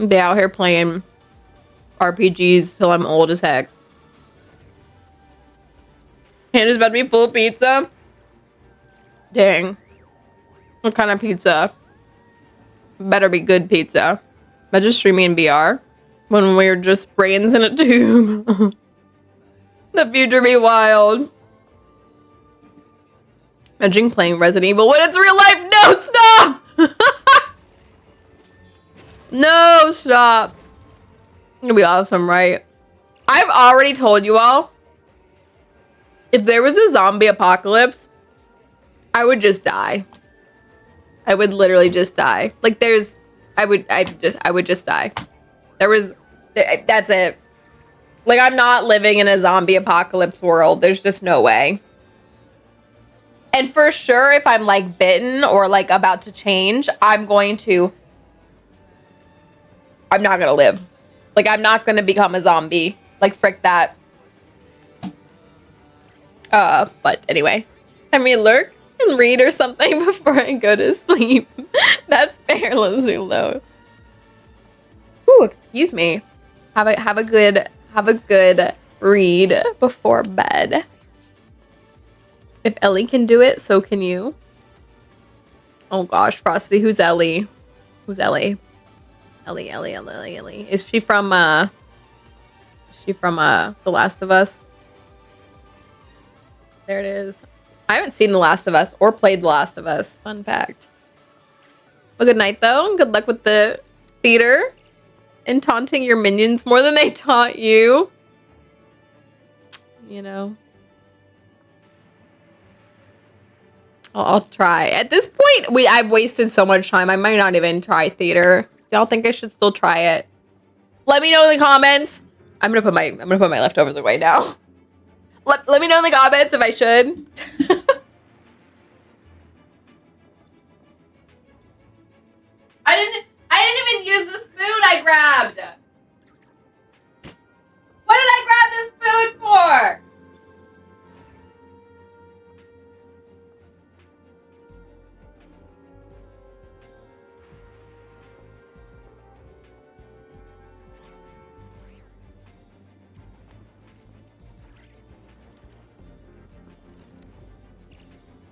be out here playing RPGs till I'm old as heck. Hand is about to be full of pizza. Dang. What kind of pizza? Better be good pizza. Imagine streaming in VR when we're just brains in a tube. The future be wild. Imagine playing Resident Evil when it's real life. No, stop! No, stop. It'll be awesome, right? I've already told you all, if there was a zombie apocalypse, I would just die. I would literally just die. Like I would just die. That's it. Like, I'm not living in a zombie apocalypse world. There's just no way. And for sure, if I'm like bitten or like about to change, I'm not gonna live. Like, I'm not gonna become a zombie. Like, frick that. But anyway. Let me lurk and read or something before I go to sleep. That's fair, Lazulo. Ooh, excuse me. Have a good read before bed. If Ellie can do it, so can you. Oh gosh, Frosty, who's Ellie? Who's Ellie? Ellie. Is she from The Last of Us? There it is. I haven't seen The Last of Us or played The Last of Us. Fun fact. Well, good night, though. Good luck with the theater and taunting your minions more than they taunt you. You know. I'll try. At this point, I've wasted so much time. I might not even try theater. Do y'all think I should still try it? Let me know in the comments. I'm gonna put my leftovers away now. Let me know in the comments if I should. I didn't even use the spoon I grabbed. What did I grab this spoon for?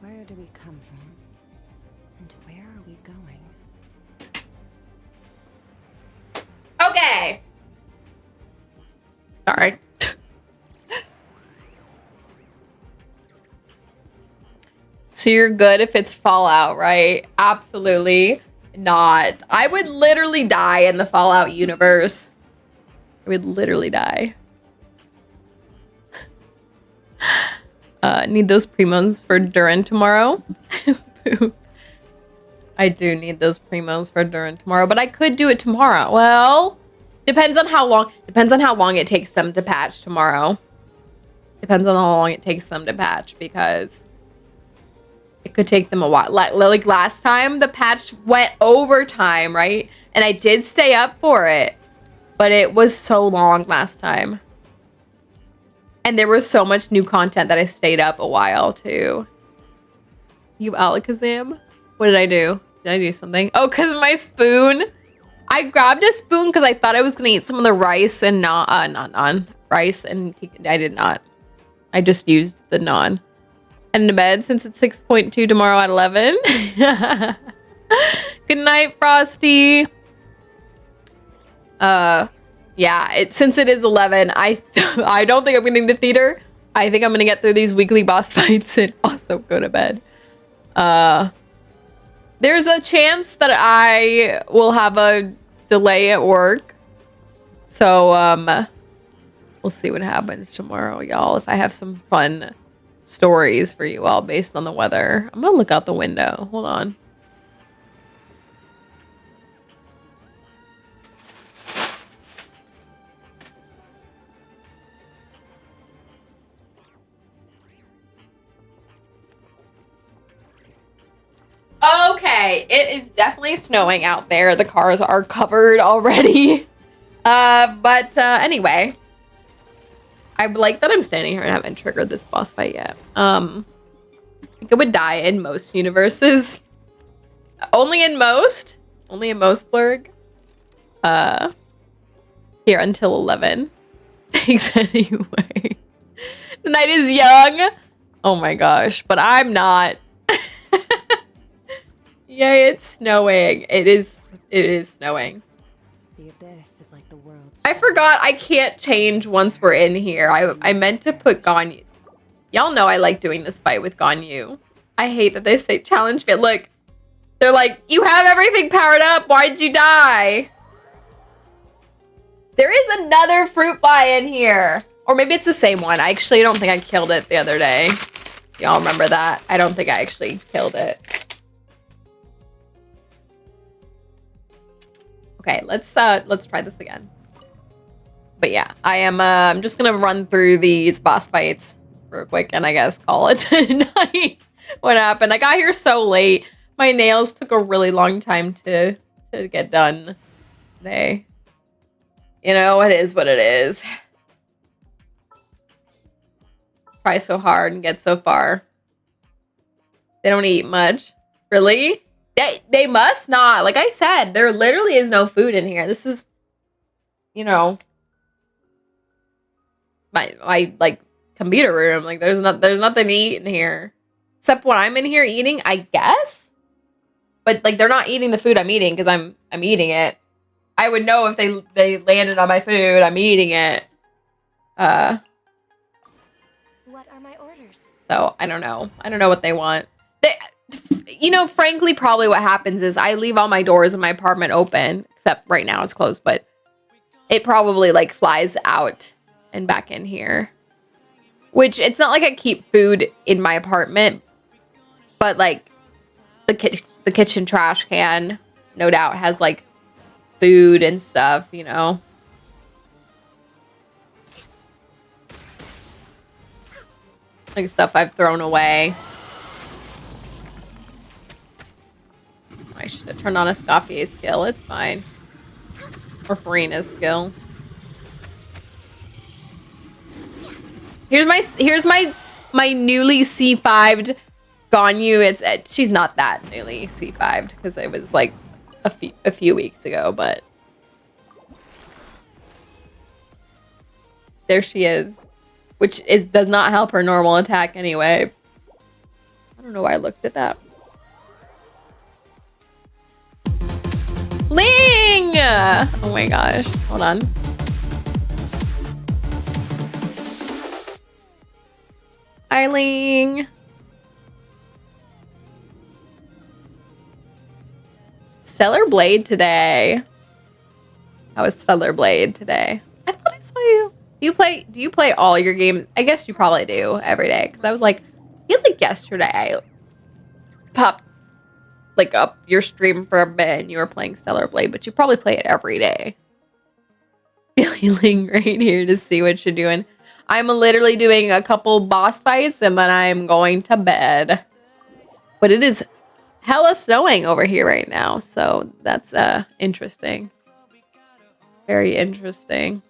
Where do we come from? And where are we going? Okay. Sorry. So you're good if it's Fallout, right? Absolutely not. I would literally die in the Fallout universe. I would literally die. Need those primos for Durin tomorrow. I do need those primos for Durin tomorrow, but I could do it tomorrow. Well, depends on how long it takes them to patch tomorrow. Depends on how long it takes them to patch, because it could take them a while. Like last time, the patch went overtime, right? And I did stay up for it, but it was so long last time. And there was so much new content that I stayed up a while too. You Alakazam? What did I do? Did I do something? Oh, because my spoon. I grabbed a spoon because I thought I was going to eat some of the rice and not naan. Rice and I did not. I just used the naan. And to bed since it's 6.2 tomorrow at 11. Good night, Frosty. Yeah, since it is 11, I don't think I'm getting the theater. I think I'm gonna get through these weekly boss fights and also go to bed. There's a chance that I will have a delay at work. So, we'll see what happens tomorrow, y'all. If I have some fun stories for you all based on the weather. I'm gonna look out the window. Hold on. Okay, it is definitely snowing out there. The cars are covered already. Anyway. I like that I'm standing here and haven't triggered this boss fight yet. I think I would die in most universes. Only in most? Only in most, Blurg? Here until 11. Thanks anyway. The night is young. Oh my gosh, but I'm not. Yay, it's snowing. It is snowing. The abyss is like the world's I forgot I can't change once we're in here. I meant to put Ganyu. Y'all know I like doing this fight with Ganyu. I hate that they say challenge fit. Look, they're like, you have everything powered up. Why'd you die? There is another fruit fly in here. Or maybe it's the same one. I actually don't think I killed it the other day. Y'all remember that? I don't think I actually killed it. Okay, let's try this again. But yeah, I'm just gonna run through these boss fights real quick and I guess call it tonight. What happened? I got here so late. My nails took a really long time to get done today. You know, it is what it is. Try so hard and get so far. They don't eat much. Really? They must not. Like I said, there literally is no food in here. This is, you know, my like computer room. Like there's nothing to eat in here. Except when I'm in here eating, I guess. But like they're not eating the food I'm eating because I'm eating it. I would know if they landed on my food. I'm eating it. What are my orders? So I don't know. I don't know what they want. You know, frankly, probably what happens is I leave all my doors in my apartment open, except right now it's closed, but it probably like flies out and back in here. Which it's not like I keep food in my apartment, but like the kitchen trash can no doubt has like food and stuff, you know. Like stuff I've thrown away. I should have turned on a Scoffier's skill. It's fine. Or Farina's skill. Here's my newly C5'd Ganyu. She's not that newly C5'd because it was like a few weeks ago, but there she is, which does not help her normal attack anyway. I don't know why I looked at that. Ling! Oh my gosh. Hold on. Hi, Ling. Stellar Blade today. How was Stellar Blade today? I thought I saw you. Do you play all your games? I guess you probably do every day. Because I was like, I feel like yesterday I popped like up your stream for a bit and you were playing Stellar Blade, but you probably play it every day. Feeling right here to see what you're doing. I'm literally doing a couple boss fights and then I'm going to bed. But it is hella snowing over here right now, so that's interesting. Very interesting.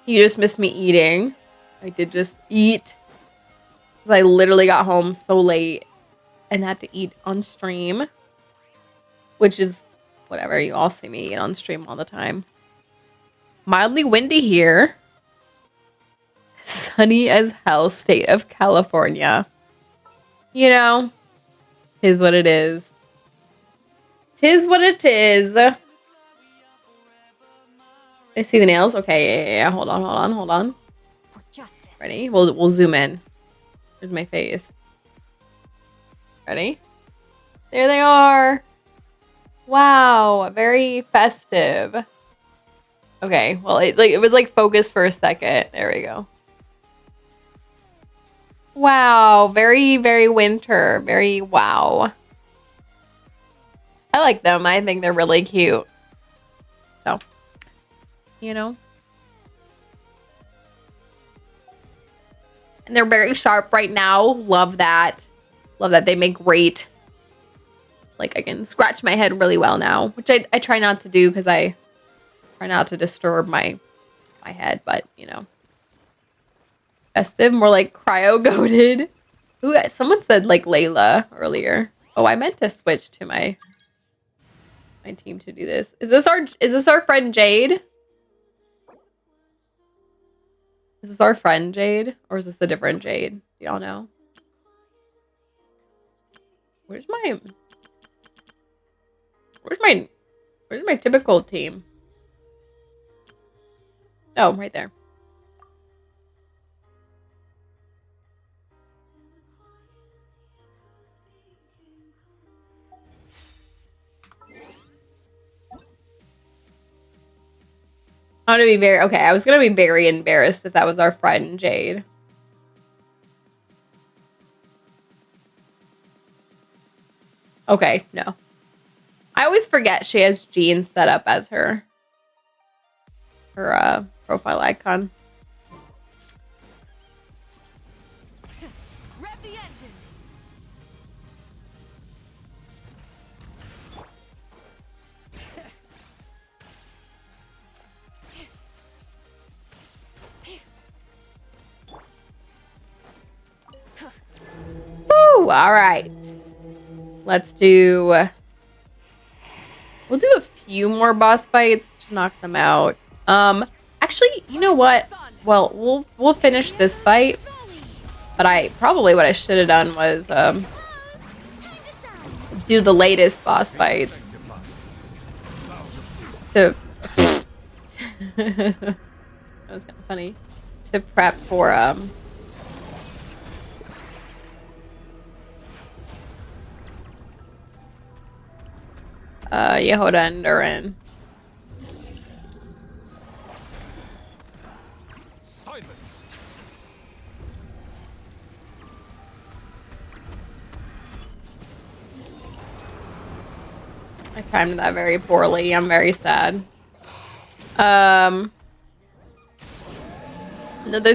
You just missed me eating. I did just eat. Because I literally got home so late and had to eat on stream. Which is whatever. You all see me eat on stream all the time. Mildly windy here. Sunny as hell state of California. You know, is what it is. 'Tis what it is. I see the nails. Okay, yeah. Hold on. For justice. Ready? We'll zoom in. There's my face. Ready? There they are. Wow, very festive. Okay, well, it was like focused for a second. There we go. Wow, very, very winter. Very wow. I like them. I think they're really cute. So, you know. And they're very sharp right now. Love that. Love that. They make great. Like, I can scratch my head really well now. Which I try not to do because I try not to disturb my head. But, you know. Festive. More like cryo-goated. Ooh, someone said, like, Layla earlier. Oh, I meant to switch to my team to do this. Is this our friend Jade? Is this our friend Jade? Or is this a different Jade? Do y'all know? Where's my typical team? Oh, right there. I'm gonna be okay, I was gonna be very embarrassed if that was our friend Jade. Okay, no. I always forget she has Jean set up as her profile icon. Rev the engines. Woo! All right. Let's do. We'll do a few more boss fights to knock them out. Actually, you know what? Well, we'll finish this fight. But what I should have done was do the latest boss fights. That was kind of funny. To prep for Yehoda and Durin. Silence. I timed that very poorly. I'm very sad. Another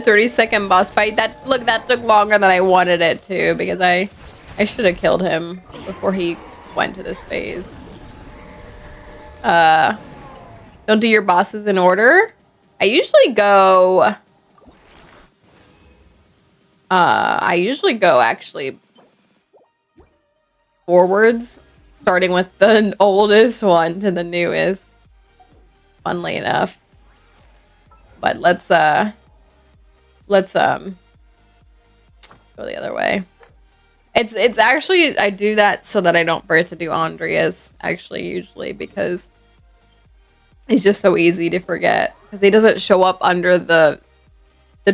30-second boss fight. That took longer than I wanted it to because I should have killed him before he went to this phase. Don't do your bosses in order. I usually go actually forwards, starting with the oldest one to the newest. Funnily enough. But let's go the other way. It's actually, I do that so that I don't forget to do Andreas, actually, usually, because he's just so easy to forget. Because he doesn't show up under the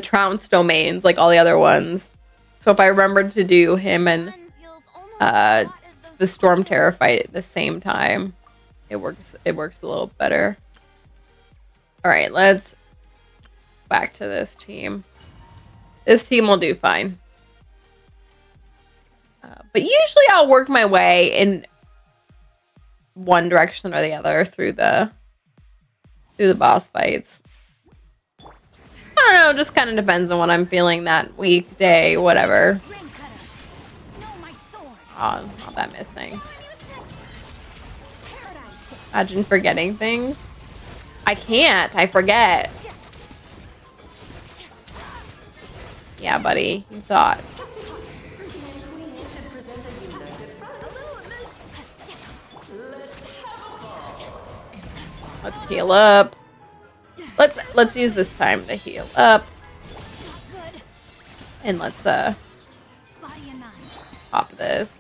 trounce domains like all the other ones. So if I remember to do him and the Storm Terror fight at the same time, it works a little better. Alright, let's back to this team. This team will do fine. But usually I'll work my way in one direction or the other through the boss fights. I don't know, just kind of depends on what I'm feeling that week, day, whatever. Oh, not that missing. Imagine forgetting things. I can't, I forget. Yeah, buddy, you thought. Let's heal up. Let's use this time to heal up. And let's pop this.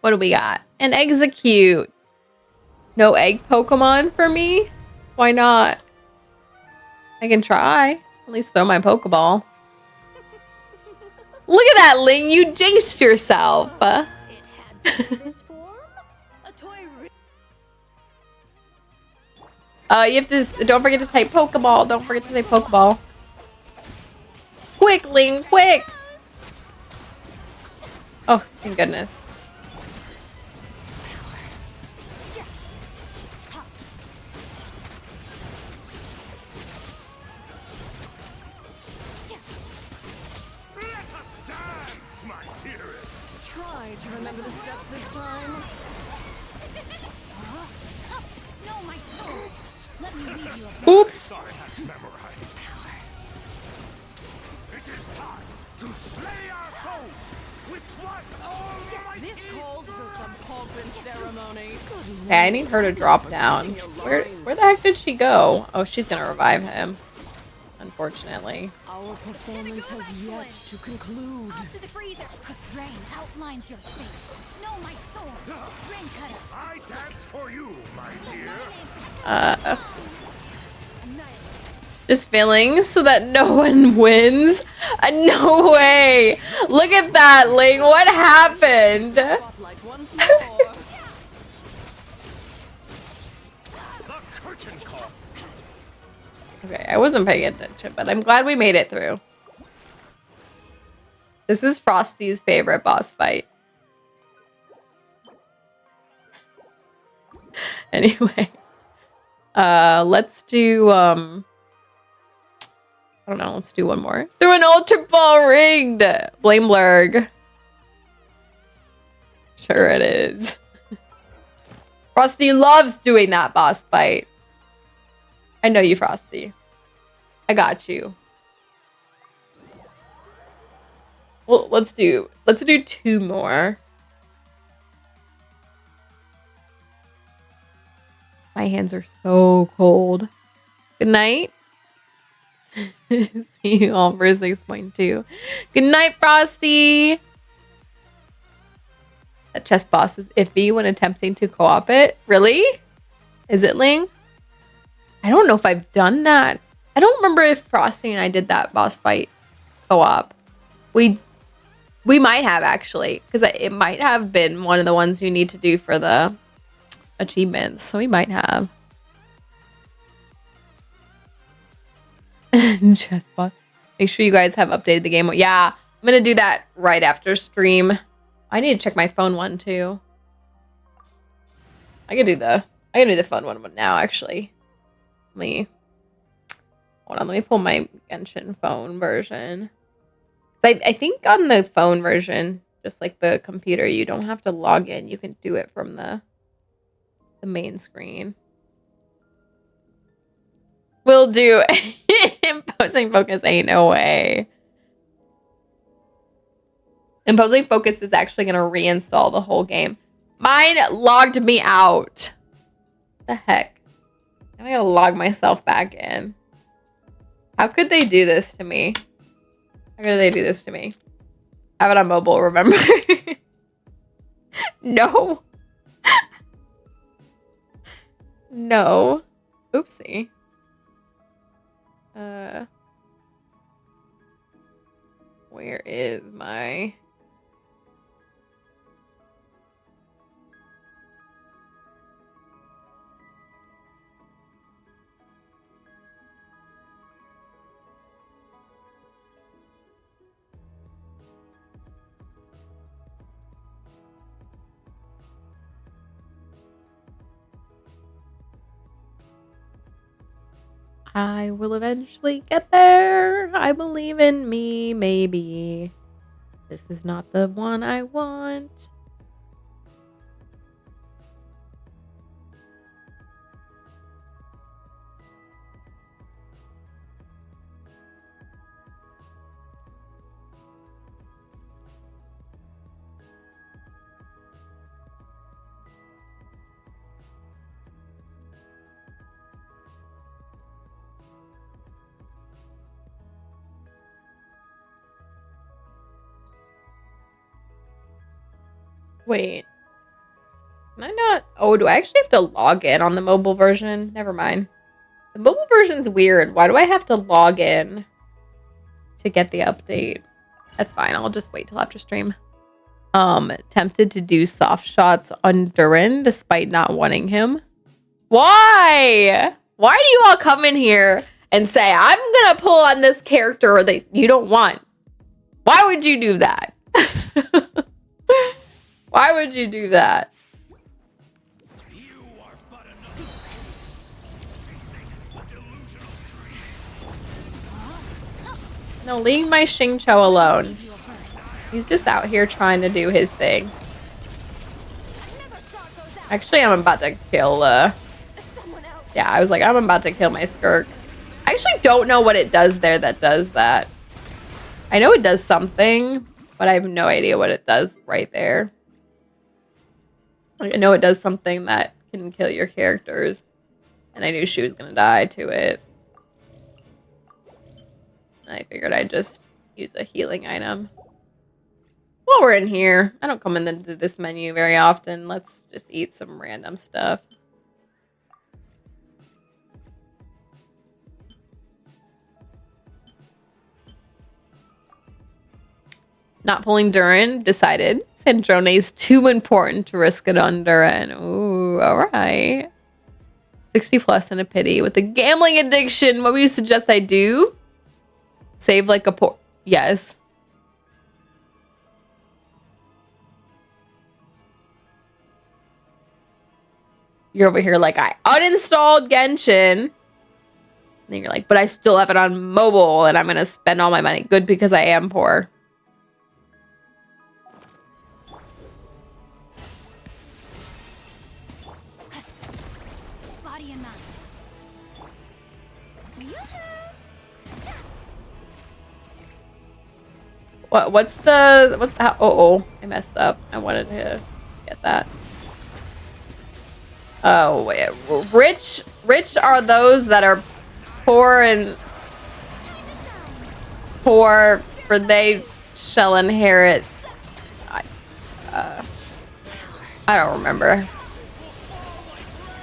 What do we got? An execute. No egg Pokemon for me? Why not? I can try. At least throw my Pokeball. Look at that, Ling. You jinxed yourself. You have to, don't forget to type Pokeball. Don't forget to say Pokeball. Quick, Ling, quick. Oh, thank goodness. Try to remember the steps this time. No, my sword. Let me lead you up. Oops. I have memorized. It is time to slay our This calls for some pomp and ceremony. Okay, I need her to drop down. Where the heck did she go? Oh, she's gonna revive him. Unfortunately. Our performance has yet to conclude. To the freezer. Rain outlines your fate. Know my sword. Rain cutter. I dance for you, my dear. Just failing so that no one wins. No way. Look at that, Ling. What happened? Spotlight once more. The curtain call. Okay, I wasn't paying attention, but I'm glad we made it through. This is Frosty's favorite boss fight. Anyway. Let's do, I don't know, let's do one more. Through an Ultra Ball rigged! Blame Blurg. Sure it is. Frosty loves doing that boss fight. I know you, Frosty. I got you. Well, let's do 2 more. My hands are so cold. Good night. See you all for 6.2. Good night, Frosty. That chess boss is iffy when attempting to co-op it. Really? Is it, Ling? I don't know if I've done that. I don't remember if Frosty and I did that boss fight co-op. We might have, actually, because it might have been one of the ones you need to do for the achievements, so we might have. Chess boss. Make sure you guys have updated the game. Yeah, I'm gonna do that right after stream. I need to check my phone one too. I can do the fun one now, actually. Hold on, let me pull my Genshin phone version. I think on the phone version, just like the computer, you don't have to log in. You can do it from the main screen. Will do. Imposing focus ain't no way. Imposing focus is actually going to reinstall the whole game. Mine logged me out. The heck? Now I gotta log myself back in. How could they do this to me? How could they do this to me? I have it on mobile, remember? No. No. Oopsie. Where is my... I will eventually get there. I believe in me, maybe. This is not the one I want. Wait. Can I not? Oh, do I actually have to log in on the mobile version? Never mind. The mobile version's weird. Why do I have to log in to get the update? That's fine. I'll just wait till after stream. Tempted to do soft shots on Durin despite not wanting him. Why? Why do you all come in here and say, I'm gonna pull on this character that you don't want? Why would you do that? Why would you do that? You are but another chasing a delusional dream. No, leave my Xingqiu alone. He's just out here trying to do his thing. Actually, I'm about to kill, yeah, I was like, I'm about to kill my Skirk. I actually don't know what it does there that does that. I know it does something, but I have no idea what it does right there. Like, I know it does something that can kill your characters, and I knew she was gonna die to it. And I figured I'd just use a healing item. While we're in here, I don't come into this menu very often. Let's just eat some random stuff. Not pulling Durin. Decided. Sandrone's too important to risk it on Durin. Ooh, alright. 60 plus and a pity. With a gambling addiction, what would you suggest I do? Save like a poor... Yes. You're over here like, I uninstalled Genshin. And then you're like, but I still have it on mobile and I'm going to spend all my money. Good, because I am poor. Body and mind. What's the... Oh, I messed up. I wanted to get that. Oh, wait. Rich are those that are poor and poor, for they shall inherit. I don't remember.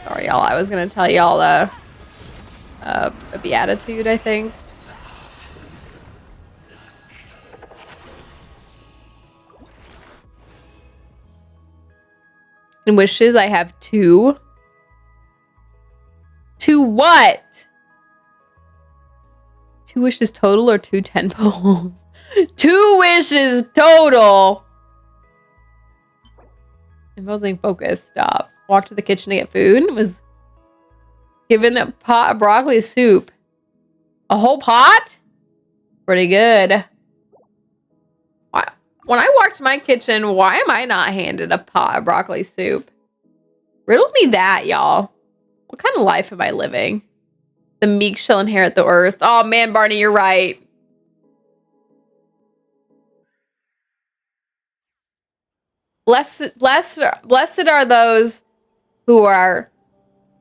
Sorry, y'all. I was gonna tell y'all a beatitude, I think. In wishes, I have 2. 2 what? 2 wishes total or 2 10-poles? 2 wishes total. Imposing focus. Stop. Walked to the kitchen to get food. Was given a pot of broccoli soup. A whole pot? Pretty good. Why? When I walked to my kitchen, why am I not handed a pot of broccoli soup? Riddle me that, y'all. What kind of life am I living? The meek shall inherit the earth. Oh man, Barney, you're right. Blessed are those who are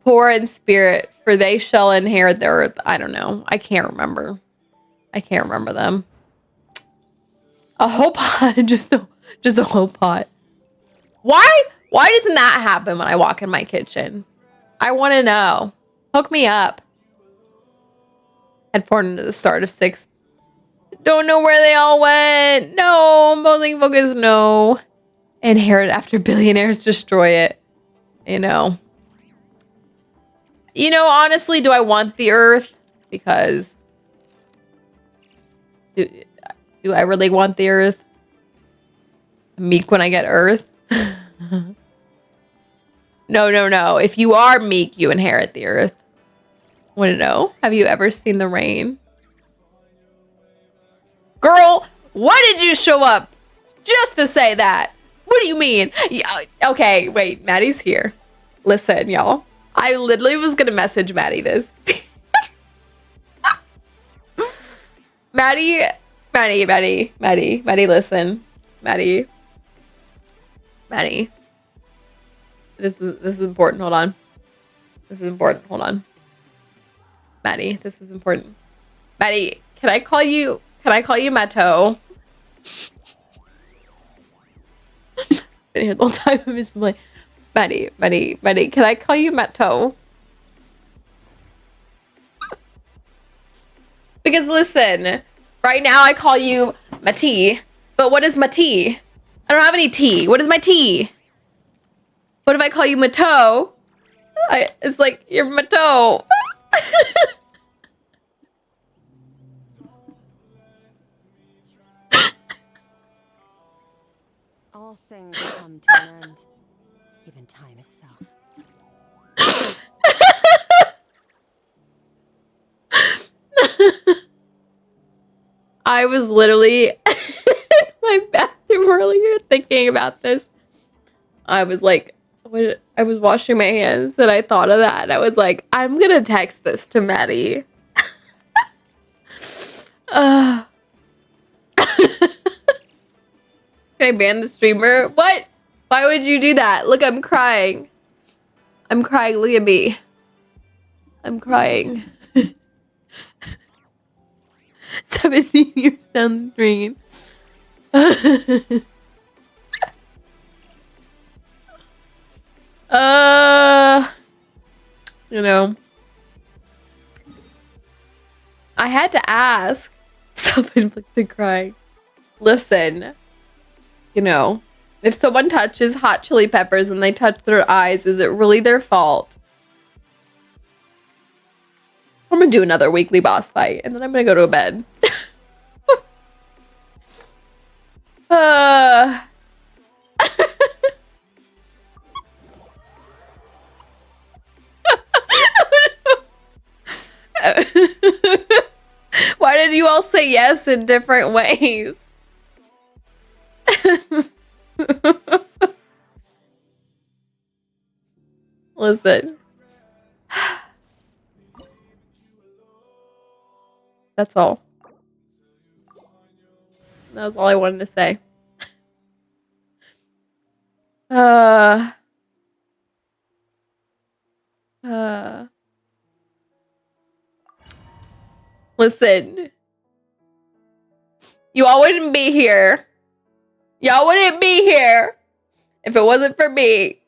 poor in spirit, for they shall inherit the earth. I don't know. I can't remember. I can't remember them. A whole pot, just a whole pot. Why doesn't that happen when I walk in my kitchen? I want to know. Hook me up. Head forward into the start of 6. Don't know where they all went. No, Mosing Focus, no. Inherit after billionaires destroy it. You know. Honestly, do I want the earth? Because do I really want the earth? Meek when I get earth? No. If you are meek, you inherit the earth. Want to know? Have you ever seen the rain? Girl, why did you show up just to say that? What do you mean? Yeah, okay, wait, Maddie's here. Listen, y'all. I literally was going to message Maddie this. Maddie, listen. Maddie. This is important. Hold on. This is important. Hold on. Maddie, this is important. Maddie, can I call you Matto? Been here the whole time. I'm just like, Maddie, can I call you Matto? Because listen, right now I call you Mati, but what is Mati? I don't have any tea. What is my tea? What if I call you Matto? It's like, you're Matto. All things come to an end, even time itself. I was literally in my bathroom earlier thinking about this. I was like, I was washing my hands and I thought of that. And I was like, I'm going to text this to Maddie. Can I ban the streamer? What? Why would you do that? Look, I'm crying. I'm crying. Look at me. I'm crying. 17 years down the drain. You know, I had to ask. Self-inflicted crying. Listen, you know, if someone touches hot chili peppers and they touch their eyes, is it really their fault? I'm gonna do another weekly boss fight and then I'm gonna go to bed. uh... Why did you all say yes in different ways? Listen. That's all. That was all I wanted to say. Listen. You all wouldn't be here. Y'all wouldn't be here if it wasn't for me.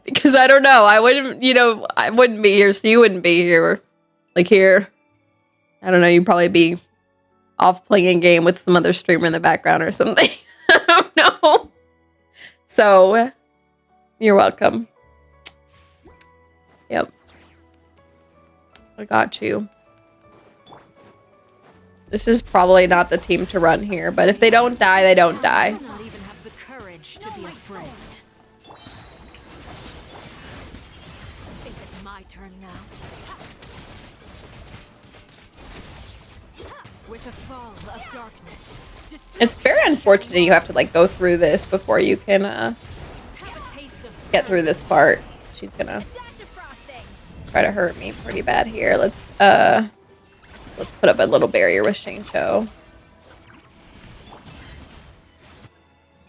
Because I don't know. I wouldn't, you know, I wouldn't be here, so you wouldn't be here. Like here. I don't know, you'd probably be off playing a game with some other streamer in the background or something. I don't know. So, you're welcome. Yep. I got you. This is probably not the team to run here, but if they don't die, they don't die. I do not even have the courage to be afraid. Is it my turn now? With the fall of darkness, It's very unfortunate you have to like go through this before you can have a taste of get through this part. She's gonna try to hurt me pretty bad here. Let's put up a little barrier with Shane Cho.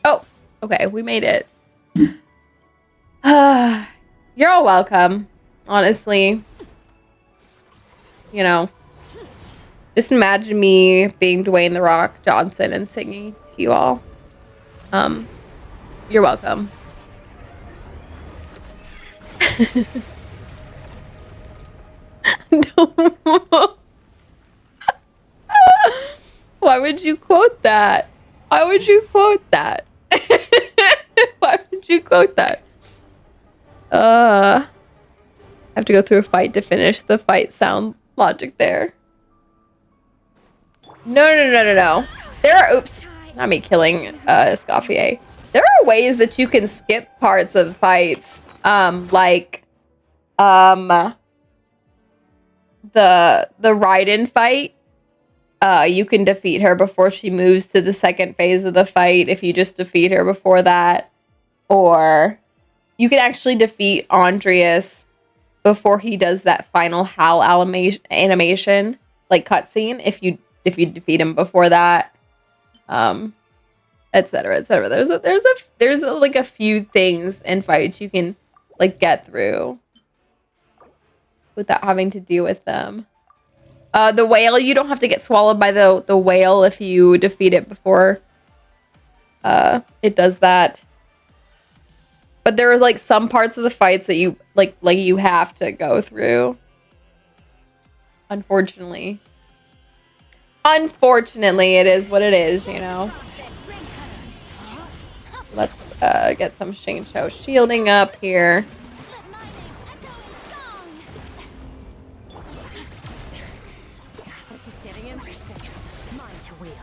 Oh, okay, we made it. You're all welcome, honestly. You know, just imagine me being Dwayne The Rock Johnson and singing to you all. You're welcome. No. Why would you quote that? Why would you quote that? Why would you quote that? I have to go through a fight to finish the fight sound logic there. No. There are, oops, not me killing Escoffier. There are ways that you can skip parts of fights. The Raiden fight. You can defeat her before she moves to the second phase of the fight if you just defeat her before that. Or you can actually defeat Andreas before he does that final howl animation, like cutscene, if you defeat him before that. Etc. etc. There's like a few things in fights you can like get through without having to deal with them. The whale, you don't have to get swallowed by the whale if you defeat it before it does that. But there are like some parts of the fights that you like you have to go through. Unfortunately. Unfortunately, it is what it is, you know. Let's get some Shane Cho shielding up here. this is getting interesting. Mine to wield.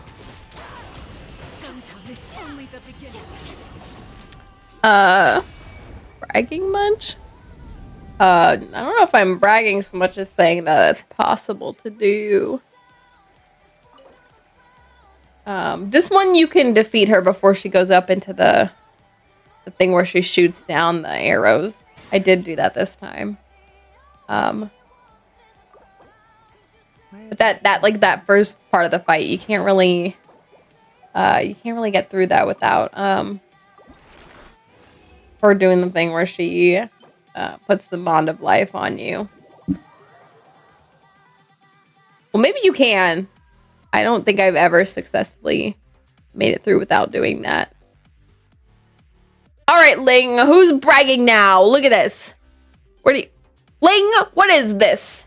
Sometimes it's only the beginning. Bragging much? I don't know if I'm bragging so much as saying that it's possible to do. This one you can defeat her before she goes up into the thing where she shoots down the arrows. I did do that this time. But that first part of the fight, you can't really You can't really get through that without her doing the thing where she puts the bond of life on you. Well, maybe you can. I don't think I've ever successfully made it through without doing that. All right, Ling, who's bragging now? Look at this. Where do you... Ling, what is this?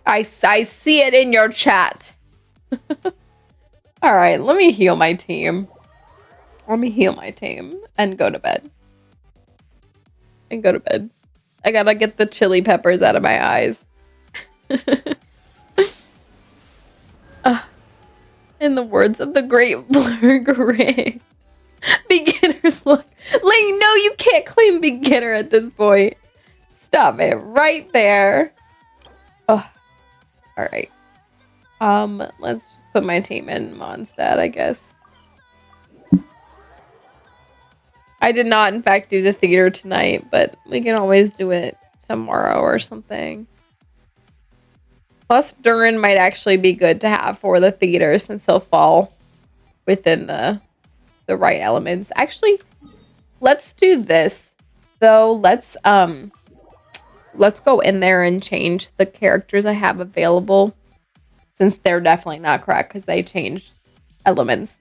I see it in your chat. All right, let me heal my team. Let me heal my team and go to bed. I gotta get the chili peppers out of my eyes. In the words of the great Blur Grig. Beginner's luck. Ling, no, you can't claim beginner at this point. Stop it right there. Oh, all right. Let's just put my team in Mondstadt, I guess. I did not, in fact, do the theater tonight, but we can always do it tomorrow or something. Plus, Durin might actually be good to have for the theater since he'll fall within the right elements. Actually, let's do this. Though, let's go in there and change the characters I have available, since they're definitely not correct because they changed elements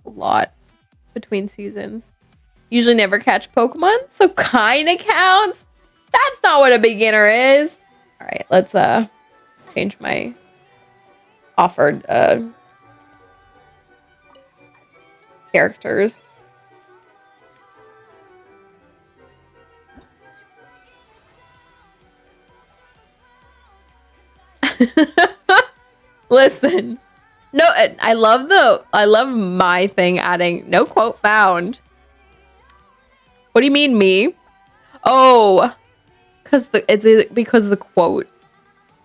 a lot between seasons. Usually never catch Pokemon, so kinda counts. That's not what a beginner is. All right, let's change my offered characters. Listen, no, I love my thing adding no quote found. What do you mean me? Oh, because because the quote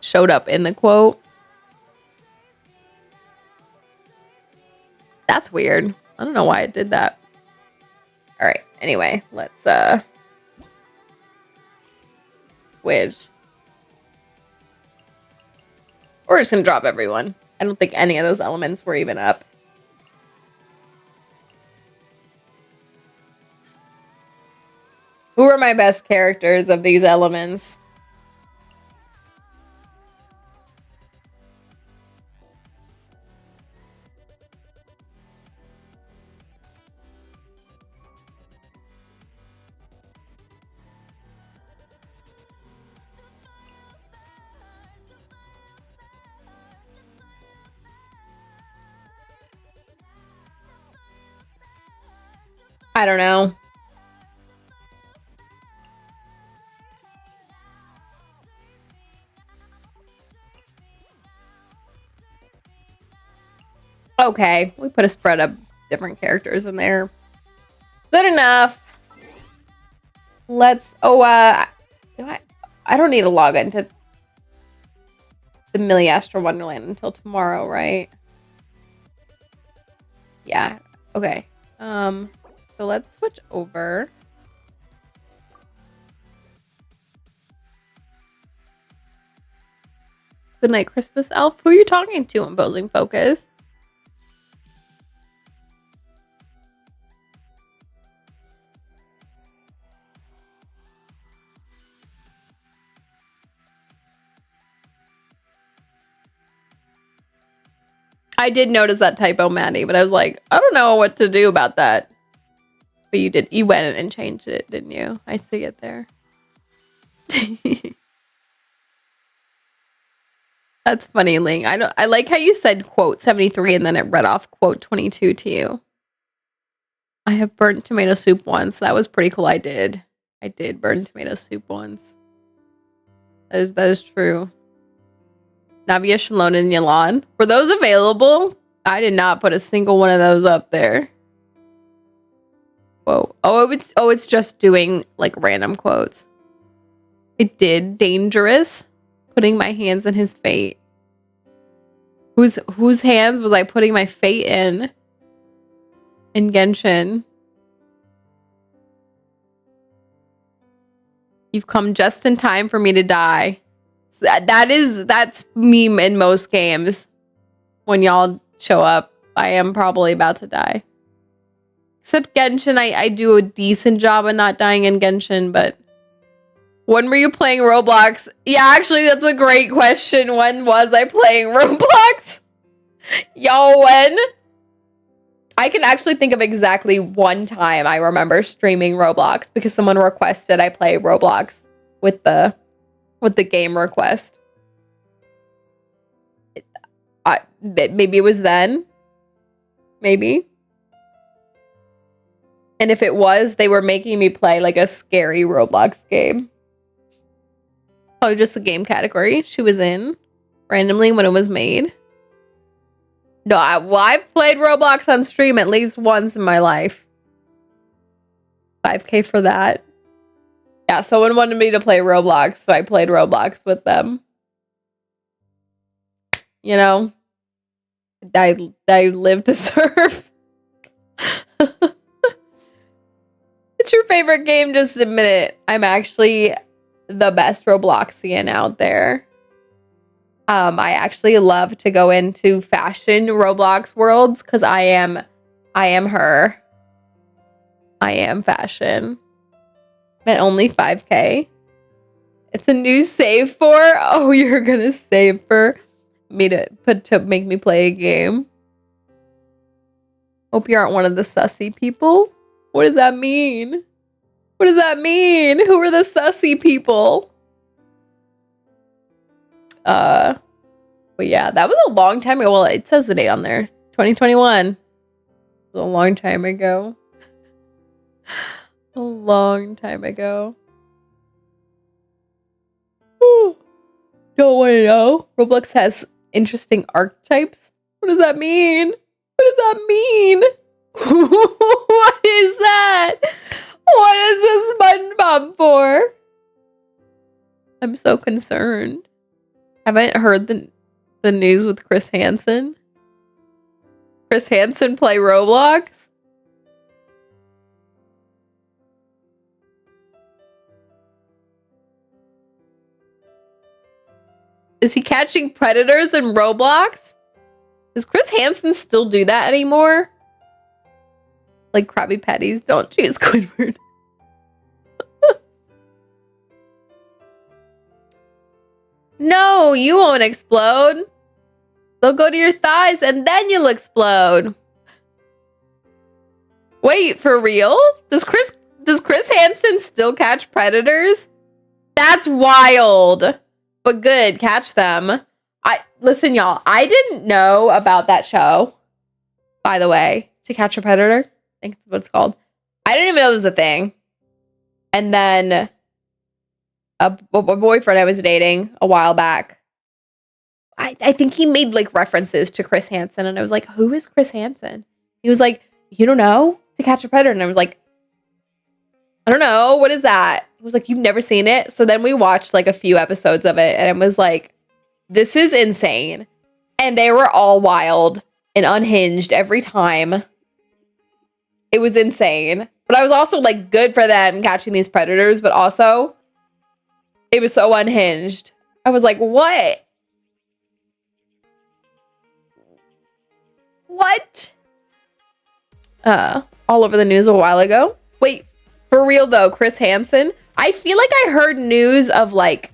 showed up in the quote. That's weird. I don't know why it did that. All right. Anyway, let's switch. We're just gonna drop everyone. I don't think any of those elements were even up. Who are my best characters of these elements? I don't know. Okay, we put a spread of different characters in there. Good enough. Let's, I don't need to log into the Millie Astro Wonderland until tomorrow, right? Yeah, okay. So let's switch over. Good night, Christmas Elf. Who are you talking to, Imposing Focus? I did notice that typo, Maddie, but I was like, I don't know what to do about that. But you did. You went and changed it, didn't you? I see it there. That's funny, Ling. I like how you said quote 73 and then it read off quote 22 to you. I have burnt tomato soup once. That was pretty cool. I did burn tomato soup once. That is true. Navia, Shalon, and Yalan. Were those available? I did not put a single one of those up there. Whoa. Oh, it's just doing like random quotes. It did. Dangerous. Putting my hands in his fate. Whose hands was I putting my fate in? In Genshin. You've come just in time for me to die. That's meme in most games. When y'all show up, I am probably about to die. Except Genshin, I do a decent job of not dying in Genshin, but when were you playing Roblox? Yeah, actually, that's a great question. When was I playing Roblox? Y'all, when? I can actually think of exactly one time I remember streaming Roblox because someone requested I play Roblox with the game request. Maybe it was then. Maybe. And if it was, they were making me play like a scary Roblox game. Oh, just the game category she was in randomly when it was made. No, I've played Roblox on stream at least once in my life. 5K for that. Yeah, someone wanted me to play Roblox, so I played Roblox with them. You know, I live to serve. What's your favorite game? Just admit it. I'm actually the best Robloxian out there. I actually love to go into fashion Roblox worlds because I am her. I am fashion. At only 5K. It's a new save for. Oh, you're gonna save for me to make me play a game. Hope you aren't one of the sussy people. What does that mean? What does that mean? Who are the sussy people? But yeah, that was a long time ago. Well, it says the date on there. 2021. It was a long time ago. A long time ago. Ooh. Don't want to know. Roblox has interesting archetypes. What does that mean? What does that mean? What is that? What is this SpongeBob for? I'm so concerned. Haven't heard the news with Chris Hansen. Chris Hansen play Roblox? Is he catching predators in Roblox? Does Chris Hansen still do that anymore? Like Krabby Patties, don't choose Squidward. No, you won't explode. They'll go to your thighs and then you'll explode. Wait, for real? Does Chris Hansen still catch predators? That's wild. But good, catch them. Listen, y'all, I didn't know about that show. By the way, To Catch a Predator. I think that's what it's called. I didn't even know it was a thing. And then a boyfriend I was dating a while back, I think he made like references to Chris Hansen, and I was like, who is Chris Hansen? He was like, you don't know To Catch a Predator? And I was like, I don't know, what is that? He was like, you've never seen it? So then we watched like a few episodes of it, and it was like, this is insane. And they were all wild and unhinged every time. It was insane. But I was also like, good for them catching these predators, but also it was so unhinged. I was like, what? What? All over the news a while ago. Wait, for real though, Chris Hansen? I feel like I heard news of like,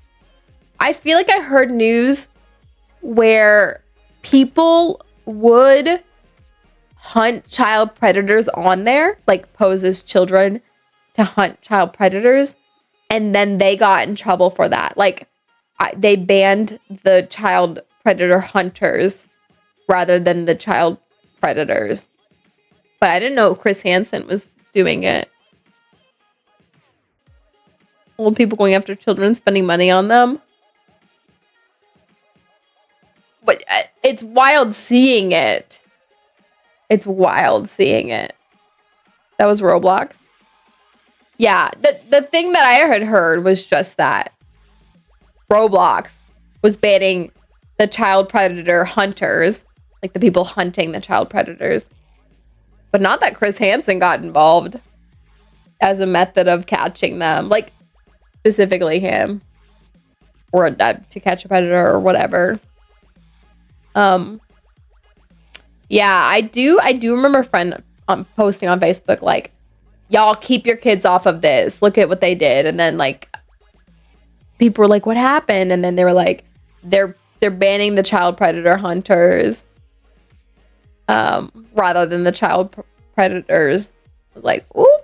where people would hunt child predators on there, like pose as children to hunt child predators, and then they got in trouble for that. Like, they banned the child predator hunters rather than the child predators. But I didn't know Chris Hansen was doing it. Old people going after children, spending money on them. But it's wild seeing it. It's wild seeing it. That was Roblox. Yeah, the thing that I had heard was just that Roblox was banning the child predator hunters, like the people hunting the child predators. But not that Chris Hansen got involved as a method of catching them. Like, specifically him. or to catch a predator or whatever. Yeah, I do remember a friend posting on Facebook like, y'all keep your kids off of this. Look at what they did. And then like people were like, what happened? And then they were like, they're banning the child predator hunters rather than the child predators. I was like, ooh.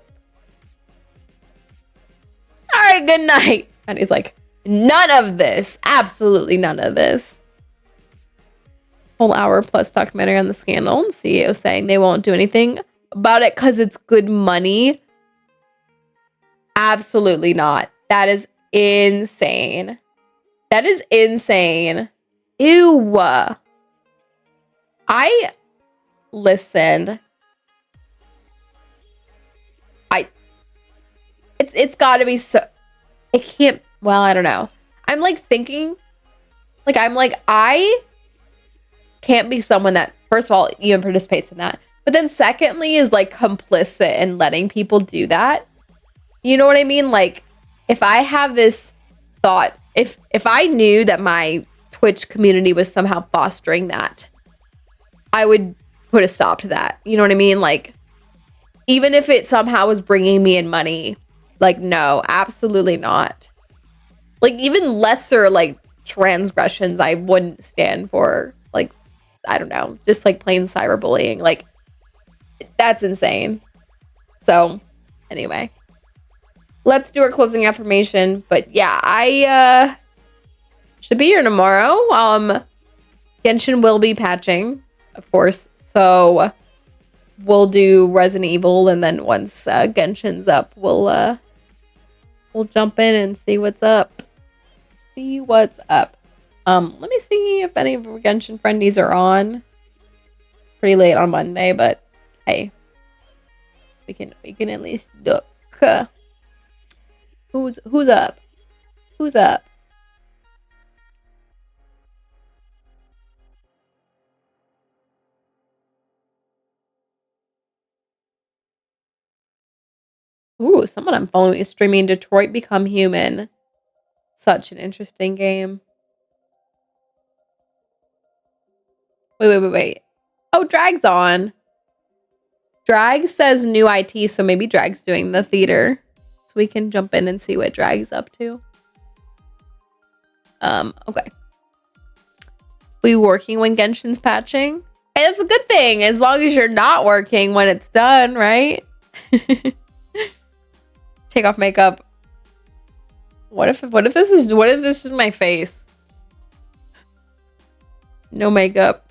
All right, good night. And he's like, none of this. Absolutely none of this. Whole hour plus documentary on the scandal. And CEO saying they won't do anything about it because it's good money. Absolutely not. That is insane. That is insane. Ew. Listen. It's gotta be so, it can't, well, I don't know. I'm like thinking, like, I can't be someone that, first of all, even participates in that. But then secondly is like complicit in letting people do that. You know what I mean? Like, if I have this thought, if I knew that my Twitch community was somehow fostering that, I would put a stop to that. You know what I mean? Like, even if it somehow was bringing me in money, like, no, absolutely not. Like, even lesser, like, transgressions I wouldn't stand for. Like, I don't know, just like plain cyberbullying. Like, that's insane. So, anyway. Let's do our closing affirmation. But yeah, I should be here tomorrow. Genshin will be patching, of course. So we'll do Resident Evil, and then once Genshin's up, we'll jump in and see what's up. See what's up. Let me see if any of our Genshin friendies are on. Pretty late on Monday, but hey, we can at least look. Who's up? Who's up? Ooh, someone I'm following is streaming Detroit Become Human. Such an interesting game. Wait. Oh, Drag's on. Drag says new IT, so maybe Drag's doing the theater. So we can jump in and see what Drag's up to. Okay. We working when Genshin's patching? Hey, that's a good thing, as long as you're not working when it's done, right? Take off makeup. What if this is my face? No makeup.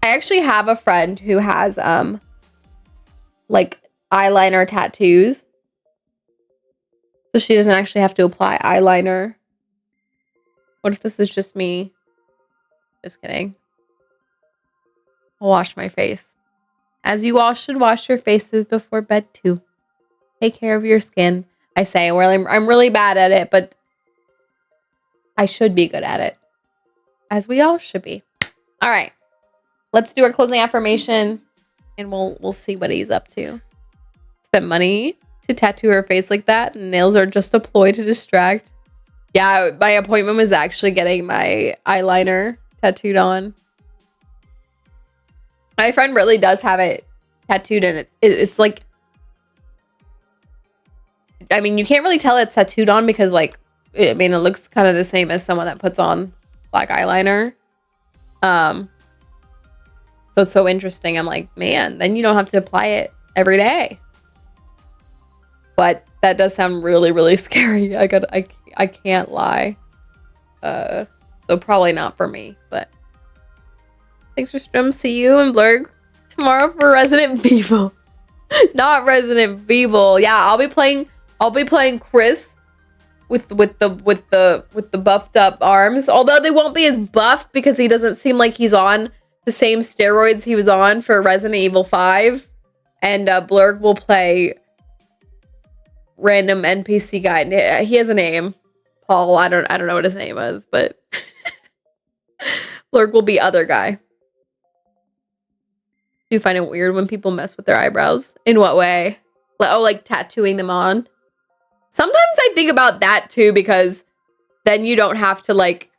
I actually have a friend who has like eyeliner tattoos. So she doesn't actually have to apply eyeliner. What if this is just me? Just kidding. I'll wash my face. As you all should wash your faces before bed too. Take care of your skin. I say, well, I'm really bad at it, but I should be good at it. As we all should be. All right. Let's do our closing affirmation, and we'll see what he's up to. Spent money to tattoo her face like that, and nails are just a ploy to distract. Yeah, my appointment was actually getting my eyeliner tattooed on. My friend really does have it tattooed, and it's like, I mean, you can't really tell it's tattooed on because, like, I mean, it looks kind of the same as someone that puts on black eyeliner. So it's so interesting. I'm like, man, then you don't have to apply it every day. But that does sound really, really scary. I can't lie. So probably not for me, but thanks for stream. See you in Blurg tomorrow for Resident Evil. Not Resident Evil. Yeah, I'll be playing Chris with the buffed up arms. Although they won't be as buff because he doesn't seem like he's on the same steroids he was on for Resident Evil 5. And Blurg will play random NPC guy. He has a name. Paul. I don't know what his name is, but Blurg will be other guy. Do you find it weird when people mess with their eyebrows? In what way? Like tattooing them on? Sometimes I think about that too, because then you don't have to like,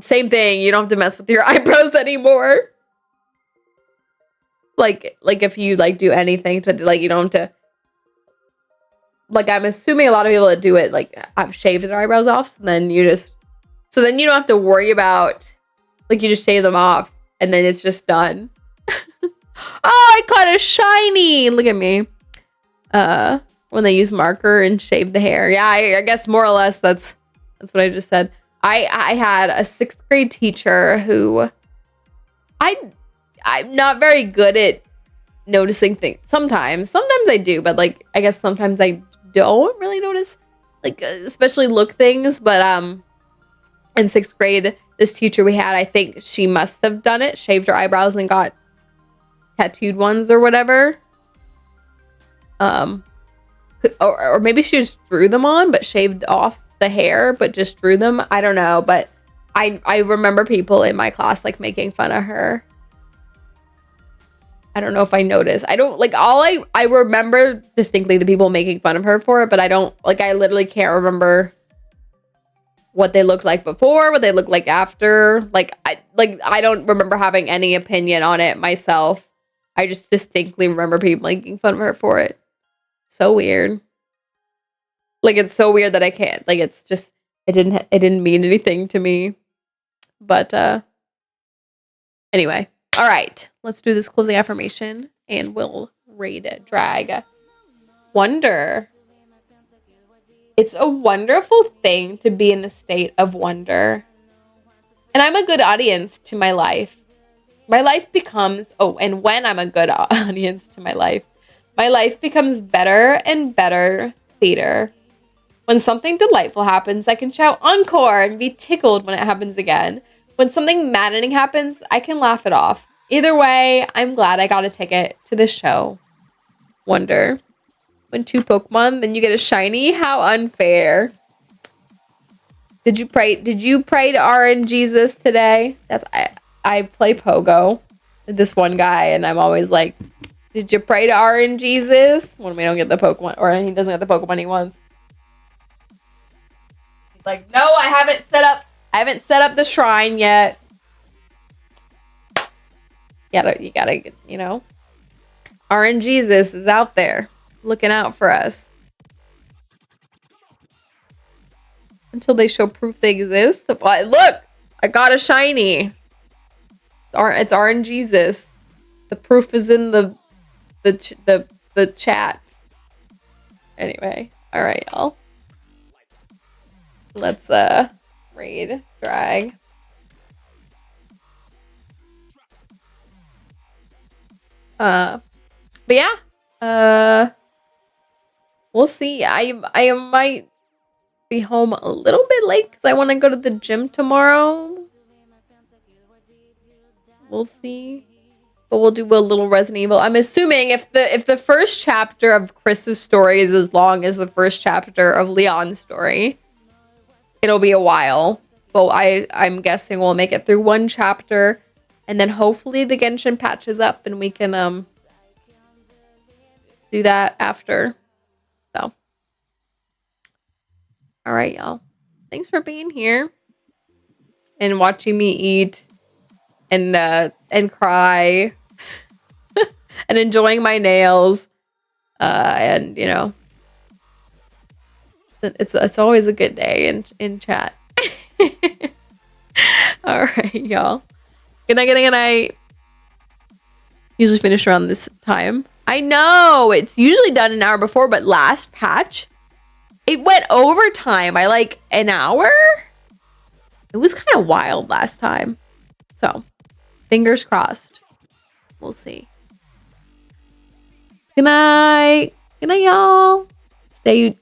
same thing. You don't have to mess with your eyebrows anymore. Like if you like do anything to like, you don't have to, like, I'm assuming a lot of people that do it, like, have shaved their eyebrows off. So then you don't have to worry about, like, you just shave them off and then it's just done. Oh, I caught a shiny. Look at me. When they use marker and shave the hair. Yeah, I guess more or less that's what I just said. I had a 6th grade teacher who I'm not very good at noticing things. Sometimes I do, but like I guess sometimes I don't really notice, like especially look things. But in 6th grade, this teacher we had, I think she must have done it, shaved her eyebrows and got tattooed ones or whatever. Or maybe she just drew them on, but shaved off the hair, but just drew them. I don't know, but I remember people in my class like making fun of her. I don't know if I noticed. I don't like I remember distinctly the people making fun of her for it, but I don't like, I literally can't remember what they looked like before, what they looked like after. I don't remember having any opinion on it myself. I just distinctly remember people making fun of her for it. So weird. Like, it's so weird that I can't. Like, it's just, it didn't mean anything to me. But anyway. All right. Let's do this closing affirmation and we'll raid it. Drag. Wonder. It's a wonderful thing to be in a state of wonder. And I'm a good audience to my life. My life becomes, and when I'm a good audience to my life becomes better and better theater. When something delightful happens, I can shout encore and be tickled when it happens again. When something maddening happens, I can laugh it off. Either way, I'm glad I got a ticket to this show. Wonder. When 2 Pokemon, then you get a shiny? How unfair. Did you pray to RNGesus today? I play Pogo with this one guy, and I'm always like, did you pray to RNGesus? When we don't get the Pokemon, or he doesn't get the Pokemon he wants. He's like, no, I haven't set up the shrine yet. You gotta, RNGesus is out there looking out for us. Until they show proof they exist. Look, I got a shiny. It's RNGesus. The proof is in the chat. Anyway, all right, y'all. Let's raid, drag. But yeah, we'll see. I might be home a little bit late because I want to go to the gym tomorrow. We'll see. But we'll do a little Resident Evil. I'm assuming if the first chapter of Chris's story is as long as the first chapter of Leon's story, it'll be a while. But I'm guessing we'll make it through one chapter, and then hopefully the Genshin patches up and we can do that after. So, all right, y'all. Thanks for being here and watching me eat and cry and enjoying my nails. And it's always a good day in chat. All right, y'all. Good night, good night. Usually finish around this time. I know it's usually done an hour before, but last patch it went overtime by like an hour. It was kind of wild last time. So fingers crossed. We'll see. Good night. Good night, y'all. Stay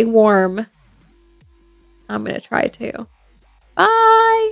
warm. I'm gonna try to. Bye.